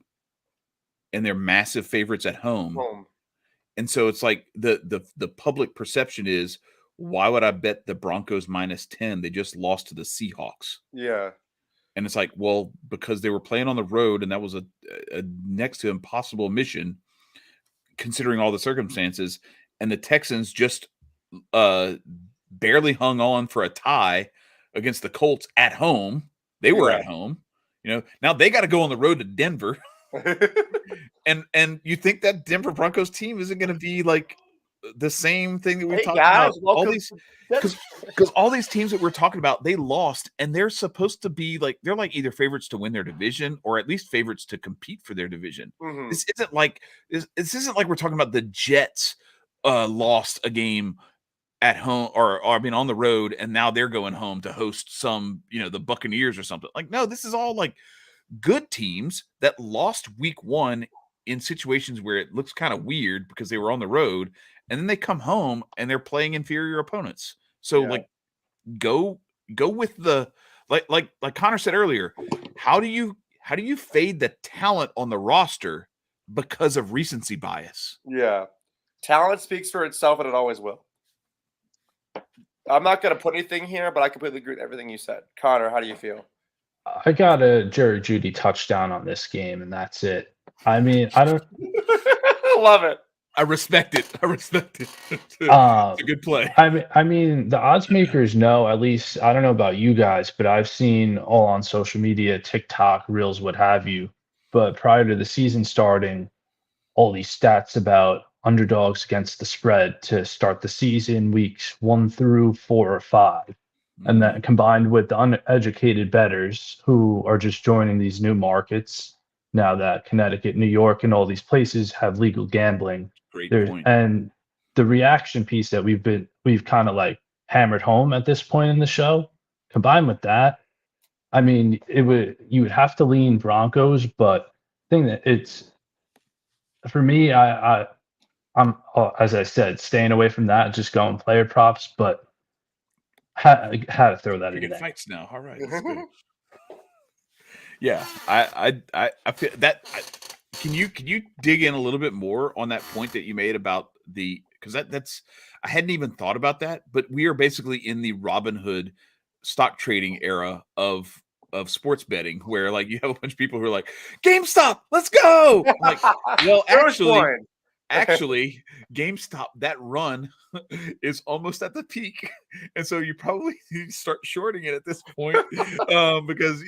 and they're massive favorites at home. And so it's like the public perception is, why would I bet the Broncos -10? They just lost to the Seahawks. Yeah. And it's like, well, because they were playing on the road, and that was a next to impossible mission, considering all the circumstances. And the Texans just barely hung on for a tie against the Colts at home. They were at home. Now they got to go on the road to Denver. and you think that Denver Broncos team isn't going to be like the same thing that we talked about? All these, because all these teams that we're talking about, they lost, and they're supposed to be like, they're like either favorites to win their division or at least favorites to compete for their division. Mm-hmm. This isn't like we're talking about the Jets lost a game at home or I mean on the road, and now they're going home to host some, the Buccaneers or something. Like, no, this is all like good teams that lost week 1 in situations where it looks kind of weird because they were on the road, and then they come home and they're playing inferior opponents. So like go with the like Connor said earlier, how do you fade the talent on the roster because of recency bias? Yeah. Talent speaks for itself, and it always will. I'm not going to put anything here, but I completely agree with everything you said. Connor, how do you feel? I got a Jerry Jeudy touchdown on this game, and that's it. I mean, I don't love it. I respect it. It's a good play. I mean, the odds makers know, at least, I don't know about you guys, but I've seen all on social media, TikTok, Reels, what have you. But prior to the season starting, all these stats about underdogs against the spread to start the season, weeks 1 through 4 or 5. And that combined with the uneducated bettors who are just joining these new markets now that Connecticut, New York, and all these places have legal gambling. Great point. And the reaction piece that we've kind of like hammered home at this point in the show, combined with that, I mean, you would have to lean Broncos, but I think that it's, for me, I'm as I said, staying away from that, just going player props, but had to throw that in there. Fights now. All right. That's good. Yeah, I feel that. Can you dig in a little bit more on that point that you made about because that's I hadn't even thought about that, but we are basically in the Robin Hood stock trading era of sports betting, where like you have a bunch of people who are like, GameStop, let's go. I'm like, well, actually, GameStop, that run is almost at the peak, and so you probably need to start shorting it at this point, because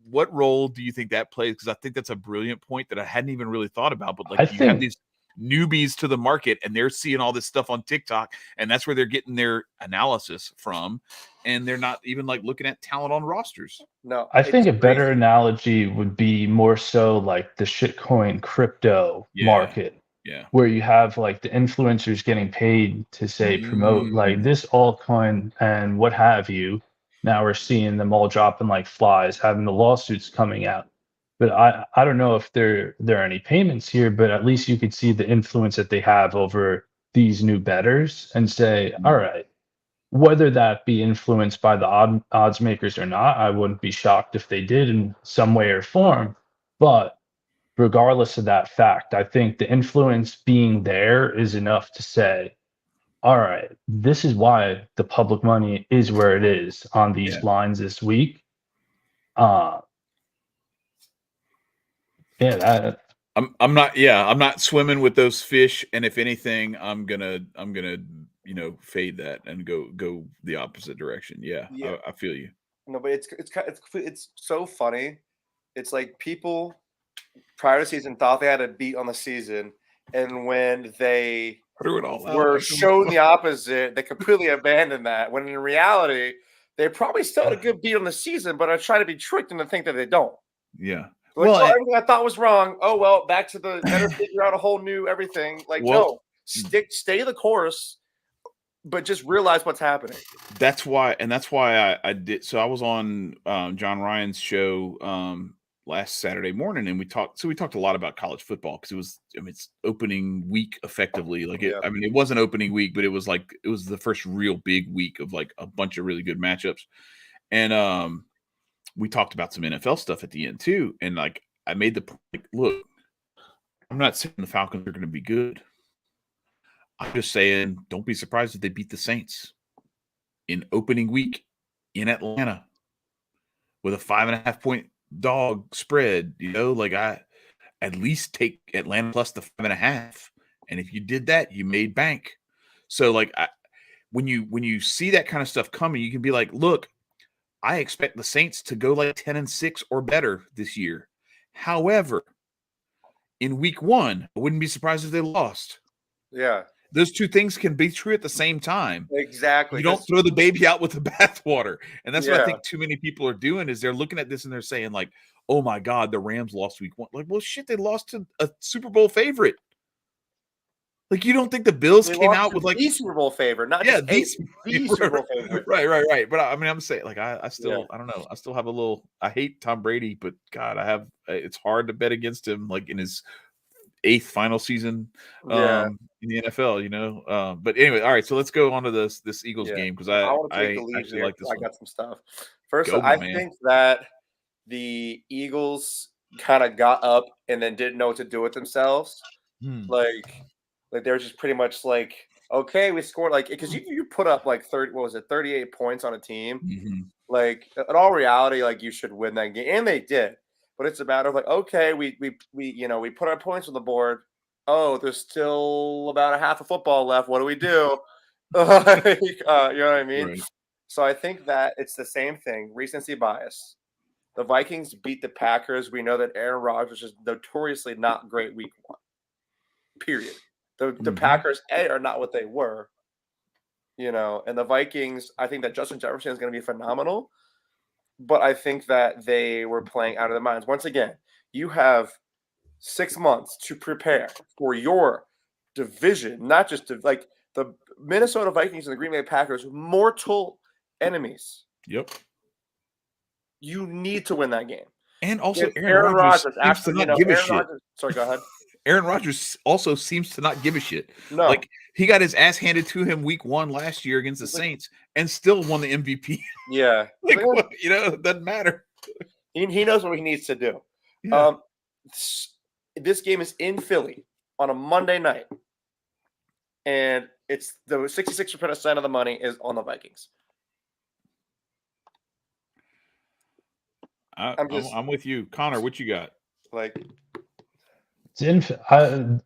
what role do you think that plays? Because I think that's a brilliant point that I hadn't even really thought about. But like, have these newbies to the market, and they're seeing all this stuff on TikTok, and that's where they're getting their analysis from, and they're not even like looking at talent on rosters. No, I think a better analogy would be more so like the shitcoin crypto market, where you have like the influencers getting paid to say promote like this altcoin and what have you. Now we're seeing them all dropping like flies, having the lawsuits coming out. But I don't know if there are any payments here, but at least you could see the influence that they have over these new bettors and say, all right, whether that be influenced by the odds makers or not, I wouldn't be shocked if they did in some way or form. But regardless of that fact, I think the influence being there is enough to say, all right, this is why the public money is where it is on these Yeah. lines this week. Yeah, that I'm not swimming with those fish, and if anything, I'm gonna fade that and go the opposite direction. Yeah, Yeah. I feel you. No, but it's so funny. It's like people prior to season thought they had a beat on the season, and when they Threw it all out. were shown the opposite, they completely abandoned that. When in reality, they probably still had a good beat on the season, but are trying to be tricked into think that they don't. Yeah. Like, Well, oh, everything I thought was wrong. Oh well, back to the better figure out a whole new everything. Like, no, stay the course, but just realize what's happening. That's why I did. So I was on John Ryan's show last Saturday morning, and we talked a lot about college football because it's opening week effectively. It wasn't opening week, but it was the first real big week of like a bunch of really good matchups. And we talked about some NFL stuff at the end too. And like I made the point, look, I'm not saying the Falcons are going to be good. I'm just saying, don't be surprised if they beat the Saints in opening week in Atlanta with a 5.5-point dog spread. I at least take Atlanta plus the 5.5. And if you did that, you made bank. So when you see that kind of stuff coming, you can be like, look, I expect the Saints to go like 10-6 or better this year. However, in week 1, I wouldn't be surprised if they lost. Yeah. Those two things can be true at the same time. Exactly. You don't throw the baby out with the bathwater. And that's what I Yeah. think too many people are doing is they're looking at this and they're saying like, oh my God, the Rams lost week 1. Like, well, shit, they lost to a Super Bowl favorite. Like, you don't think the Bills came out with like the Super Bowl favorite, not just the Super Bowl favorite. Right. But I'm saying, like, I still, I don't know. I still have a little, I hate Tom Brady, but God, it's hard to bet against him, like in his 8th final season in the NFL, but anyway, all right, so let's go on to this Eagles game because I want to take the lead actually here. like this I one. got some stuff. First, I think that the Eagles kind of got up and then didn't know what to do with themselves. Like they were just pretty much like, okay, we scored because you put up like 38 points on a team. Like in all reality, like you should win that game, and they did. But it's a matter of like, okay, we put our points on the board. Oh, there's still about a half of football left. What do we do? You know what I mean? Right. So I think that it's the same thing. Recency bias. The Vikings beat the Packers. We know that Aaron Rodgers is notoriously not great week 1. Period. The Packers are not what they were. And the Vikings, I think that Justin Jefferson is going to be phenomenal. But I think that they were playing out of their minds. Once again, you have 6 months to prepare for your division, not just like the Minnesota Vikings and the Green Bay Packers, mortal enemies. Yep. You need to win that game. And also, Aaron Rodgers seems to not give a shit. Sorry, go ahead. Aaron Rodgers also seems to not give a shit. No. Like, he got his ass handed to him week 1 last year against the Saints and still won the MVP. Yeah. It doesn't matter. He knows what he needs to do. Yeah. This game is in Philly on a Monday night. And it's the 66% of the money is on the Vikings. I'm with you. Connor, what you got?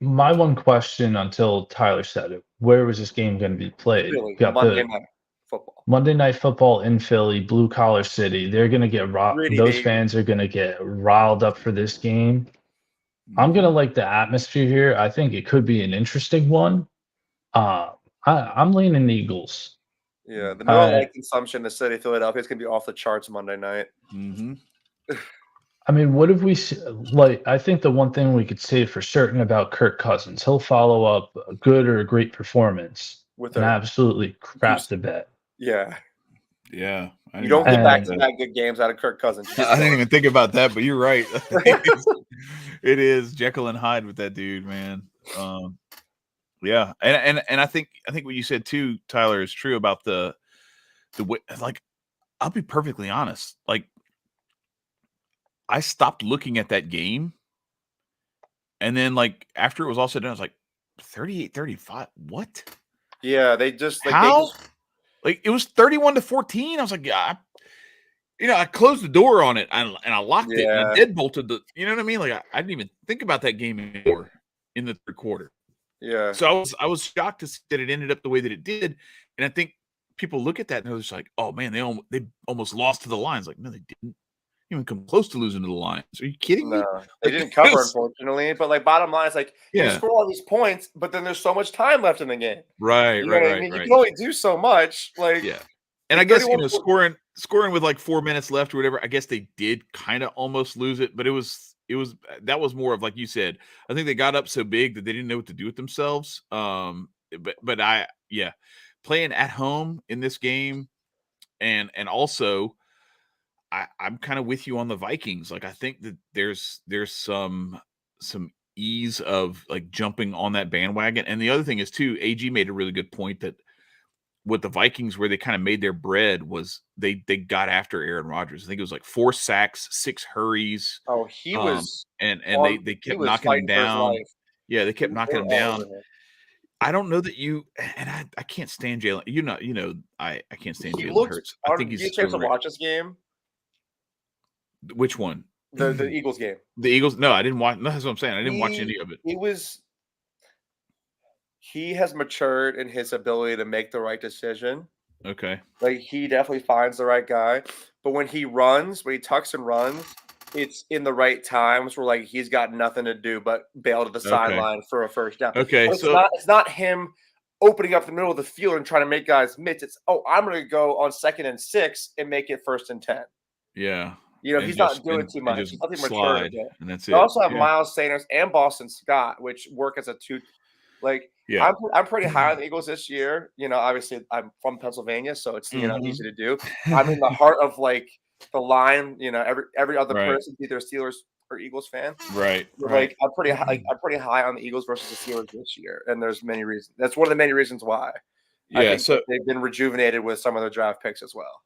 My one question until Tyler said it, where was this game going to be played? Philly, Got Monday Night Football. Monday Night Football in Philly, blue collar city. They're going to get those baby. fans are going to get riled up for this game. I'm going to like the atmosphere here. I think it could be an interesting one. I'm leaning Eagles. Yeah, the middle light consumption in the city of Philadelphia is going to be off the charts Monday night. I mean, what if we like? I think the one thing we could say for certain about Kirk Cousins, he'll follow up a good or a great performance with an absolutely crap to bet. Yeah. You don't get back-to-back good games out of Kirk Cousins. I didn't even think about that, but you're right. It is Jekyll and Hyde with that dude, man. Yeah, and I think what you said too, Tyler, is true about the way. Like, I'll be perfectly honest. Like, I stopped looking at that game And then like after it was all said and done, I was like 38-35. What? Yeah, they just like How? Like it was 31-14. I was like, yeah, I closed the door on it and I locked it and I deadbolted the. You know what I mean? Like I didn't even think about that game anymore in the third quarter. Yeah. So I was shocked to see that it ended up the way that it did, and I think people look at that and they're just like, "Oh man, they almost lost to the Lions." Like, no, they didn't even come close to losing to the Lions. Are you kidding me? No, they didn't cover, unfortunately. But like, bottom line is like, you score all these points, but then there's so much time left in the game. Right, you know what I mean? You can only do so much. Like, yeah. And I guess scoring with like 4 minutes left or whatever. I guess they did kind of almost lose it, but that was more of like you said. I think they got up so big that they didn't know what to do with themselves. But playing at home in this game, and also I'm kind of with you on the Vikings. Like I think that there's some ease of like jumping on that bandwagon. And the other thing is too, AG made a really good point that with the Vikings, where they kind of made their bread was they got after Aaron Rodgers. I think it was like 4 sacks, 6 hurries. Oh, he was and they kept knocking him down. Yeah, they kept knocking him down. I don't know that I can't stand Jalen. I can't stand Jalen Hurts. I think he's. Did you chance to watch this game? Which one? The Eagles game. The Eagles? No, I didn't watch. That's what I'm saying. I didn't watch any of it. He has matured in his ability to make the right decision. Okay. Like he definitely finds the right guy. But when he tucks and runs, it's in the right times where like he's got nothing to do but bail to the sideline for a first down. Okay. It's not him opening up the middle of the field and trying to make guys miss. It's I'm gonna go on 2nd and 6 and make it 1st and 10. Yeah. He's not doing too much. He's nothing mature. And that's it. They also have Miles Sanders and Boston Scott, which work as a two. Like, I'm pretty high on the Eagles this year. Obviously I'm from Pennsylvania, so it's easy to do. I'm in the heart of like the line. Every other person is either a Steelers or Eagles fan. Right. Like I'm pretty high on the Eagles versus the Steelers this year, and there's many reasons. That's one of the many reasons why. Yeah. I think so they've been rejuvenated with some of their draft picks as well.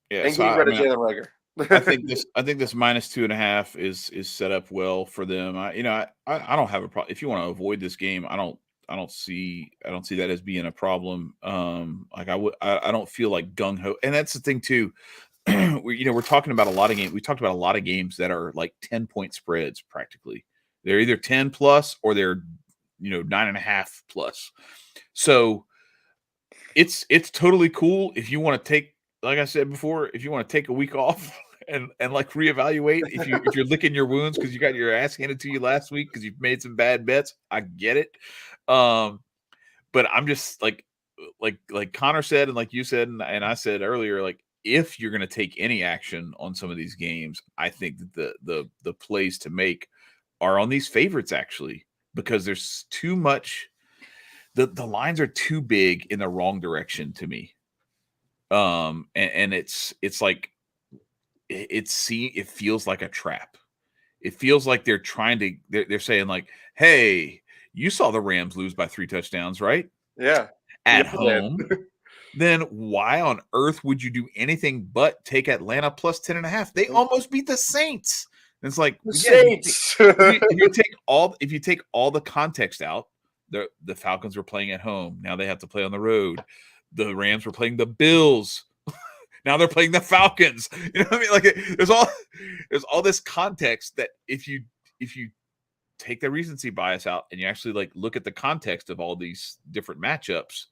Yeah. And getting rid of Jalen Reagor. I think this -2.5 is set up well for them. I don't have a problem if you want to avoid this game. I don't see that as being a problem. I don't feel like gung ho, and that's the thing too. We're talking about a lot of games. We talked about a lot of games that are like 10-point spreads practically. They're either 10 plus or they're 9.5 plus. So it's totally cool if you want to take. Like I said before, if you want to take a week off and like reevaluate, if you're licking your wounds because you got your ass handed to you last week because you've made some bad bets, I get it. But I'm just like Connor said, and like you said, and I said earlier, like if you're going to take any action on some of these games, I think that the plays to make are on these favorites actually, because there's too much. The lines are too big in the wrong direction to me. And it's like it feels like a trap. It feels like they're they're saying like, hey, you saw the Rams lose by 3 touchdowns, right? Yeah. At home. Then why on earth would you do anything but take Atlanta plus 10.5? They almost beat the Saints. And it's like the Saints. if you take all the context out, the Falcons were playing at home. Now they have to play on the road. The Rams were playing the Bills. Now they're playing the Falcons. You know what I mean? Like there's all this context that if you take the recency bias out and you actually like look at the context of all these different matchups,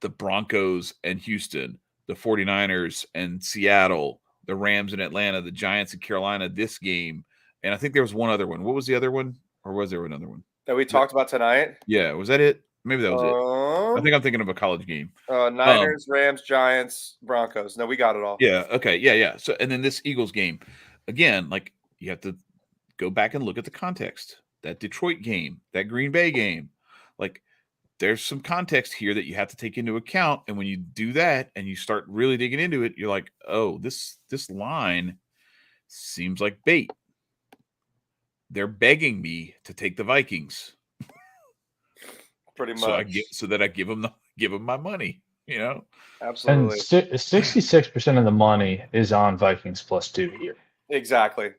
the Broncos and Houston, the 49ers and Seattle, the Rams and Atlanta, the Giants and Carolina, this game. And I think there was one other one. What was the other one? Or was there another one? That we talked about tonight? Yeah. Was that it? Maybe that was it. I think I'm thinking of a college game. Niners, Rams, Giants, Broncos. No, we got it all. Yeah. Okay. Yeah. So, and then this Eagles game, again, like you have to go back and look at the context. That Detroit game, that Green Bay game, like there's some context here that you have to take into account. And when you do that and you start really digging into it, you're like, oh, this line seems like bait. They're begging me to take the Vikings. Pretty much. So that I give them my money, Absolutely. And 66% of the money is on Vikings +2 here. Exactly.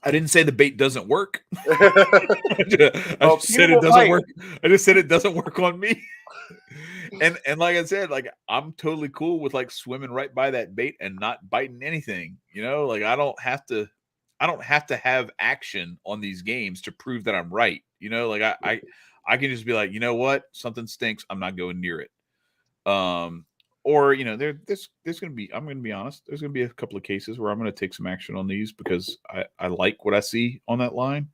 I didn't say the bait doesn't work. I Well, just said it people doesn't might. work. I just said it doesn't work on me. And like I said, like I'm totally cool with like swimming right by that bait and not biting anything. You know, like I don't have to have action on these games to prove that I'm right. You know, like I can just be like, you know what, something stinks. I'm not going near it. Or you know, there's gonna be, I'm gonna be honest, there's gonna be a couple of cases where I'm gonna take some action on these because I like what I see on that line.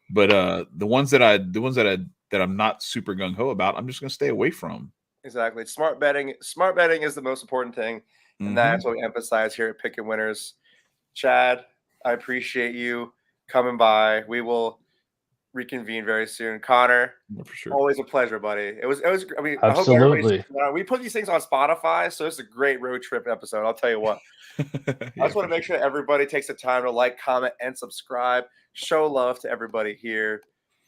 But the ones that I'm not super gung ho about, I'm just gonna stay away from. Exactly. Smart betting. Smart betting is the most important thing, and that's what we emphasize here at Pickin' Winners. Chad, I appreciate you coming by. We will reconvene very soon. Connor, Yeah, for sure. always a pleasure, buddy. It was. I mean, I hope Absolutely. we put these things on Spotify, so it's a great road trip episode. I'll tell you what. I Yeah, just want to make sure everybody takes the time to like, comment, and subscribe. Show love to everybody here.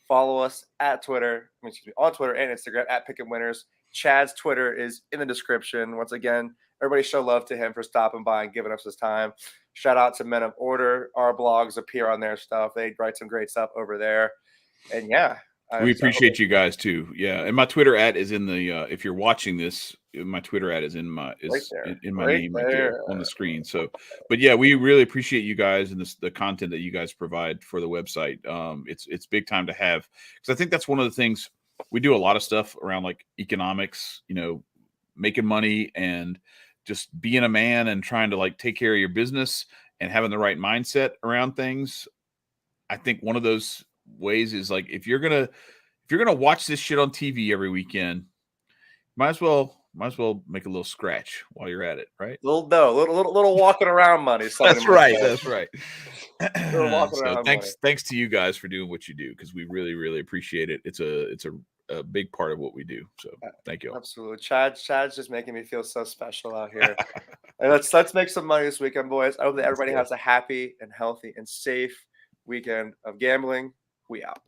Follow us at Twitter, on Twitter and Instagram at Pickin' Winners. Chad's Twitter is in the description. Once again, everybody show love to him for stopping by and giving us his time. Shout out to Men of Order. Our blogs appear on their stuff. They write some great stuff over there. And yeah, we appreciate you guys too. Yeah, and my Twitter ad is in the. If you're watching this, my Twitter ad is in my name right there on the screen. So, but yeah, we really appreciate you guys and the content that you guys provide for the website. It's big time to have, because I think that's one of the things we do a lot of stuff around, like economics. You know, making money and just being a man and trying to like take care of your business and having the right mindset around things. I think one of those ways is like, if you're gonna watch this shit on TV every weekend, might as well make a little scratch while you're at it, right? Little walking around money. That's right. That's right. Little walking So around money. thanks to you guys for doing what you do, because we really, really appreciate it. It's a big part of what we do. So thank you all. Absolutely. Chad's just making me feel so special out here. And let's make some money this weekend, boys. I hope that everybody has a happy and healthy and safe weekend of gambling. We out.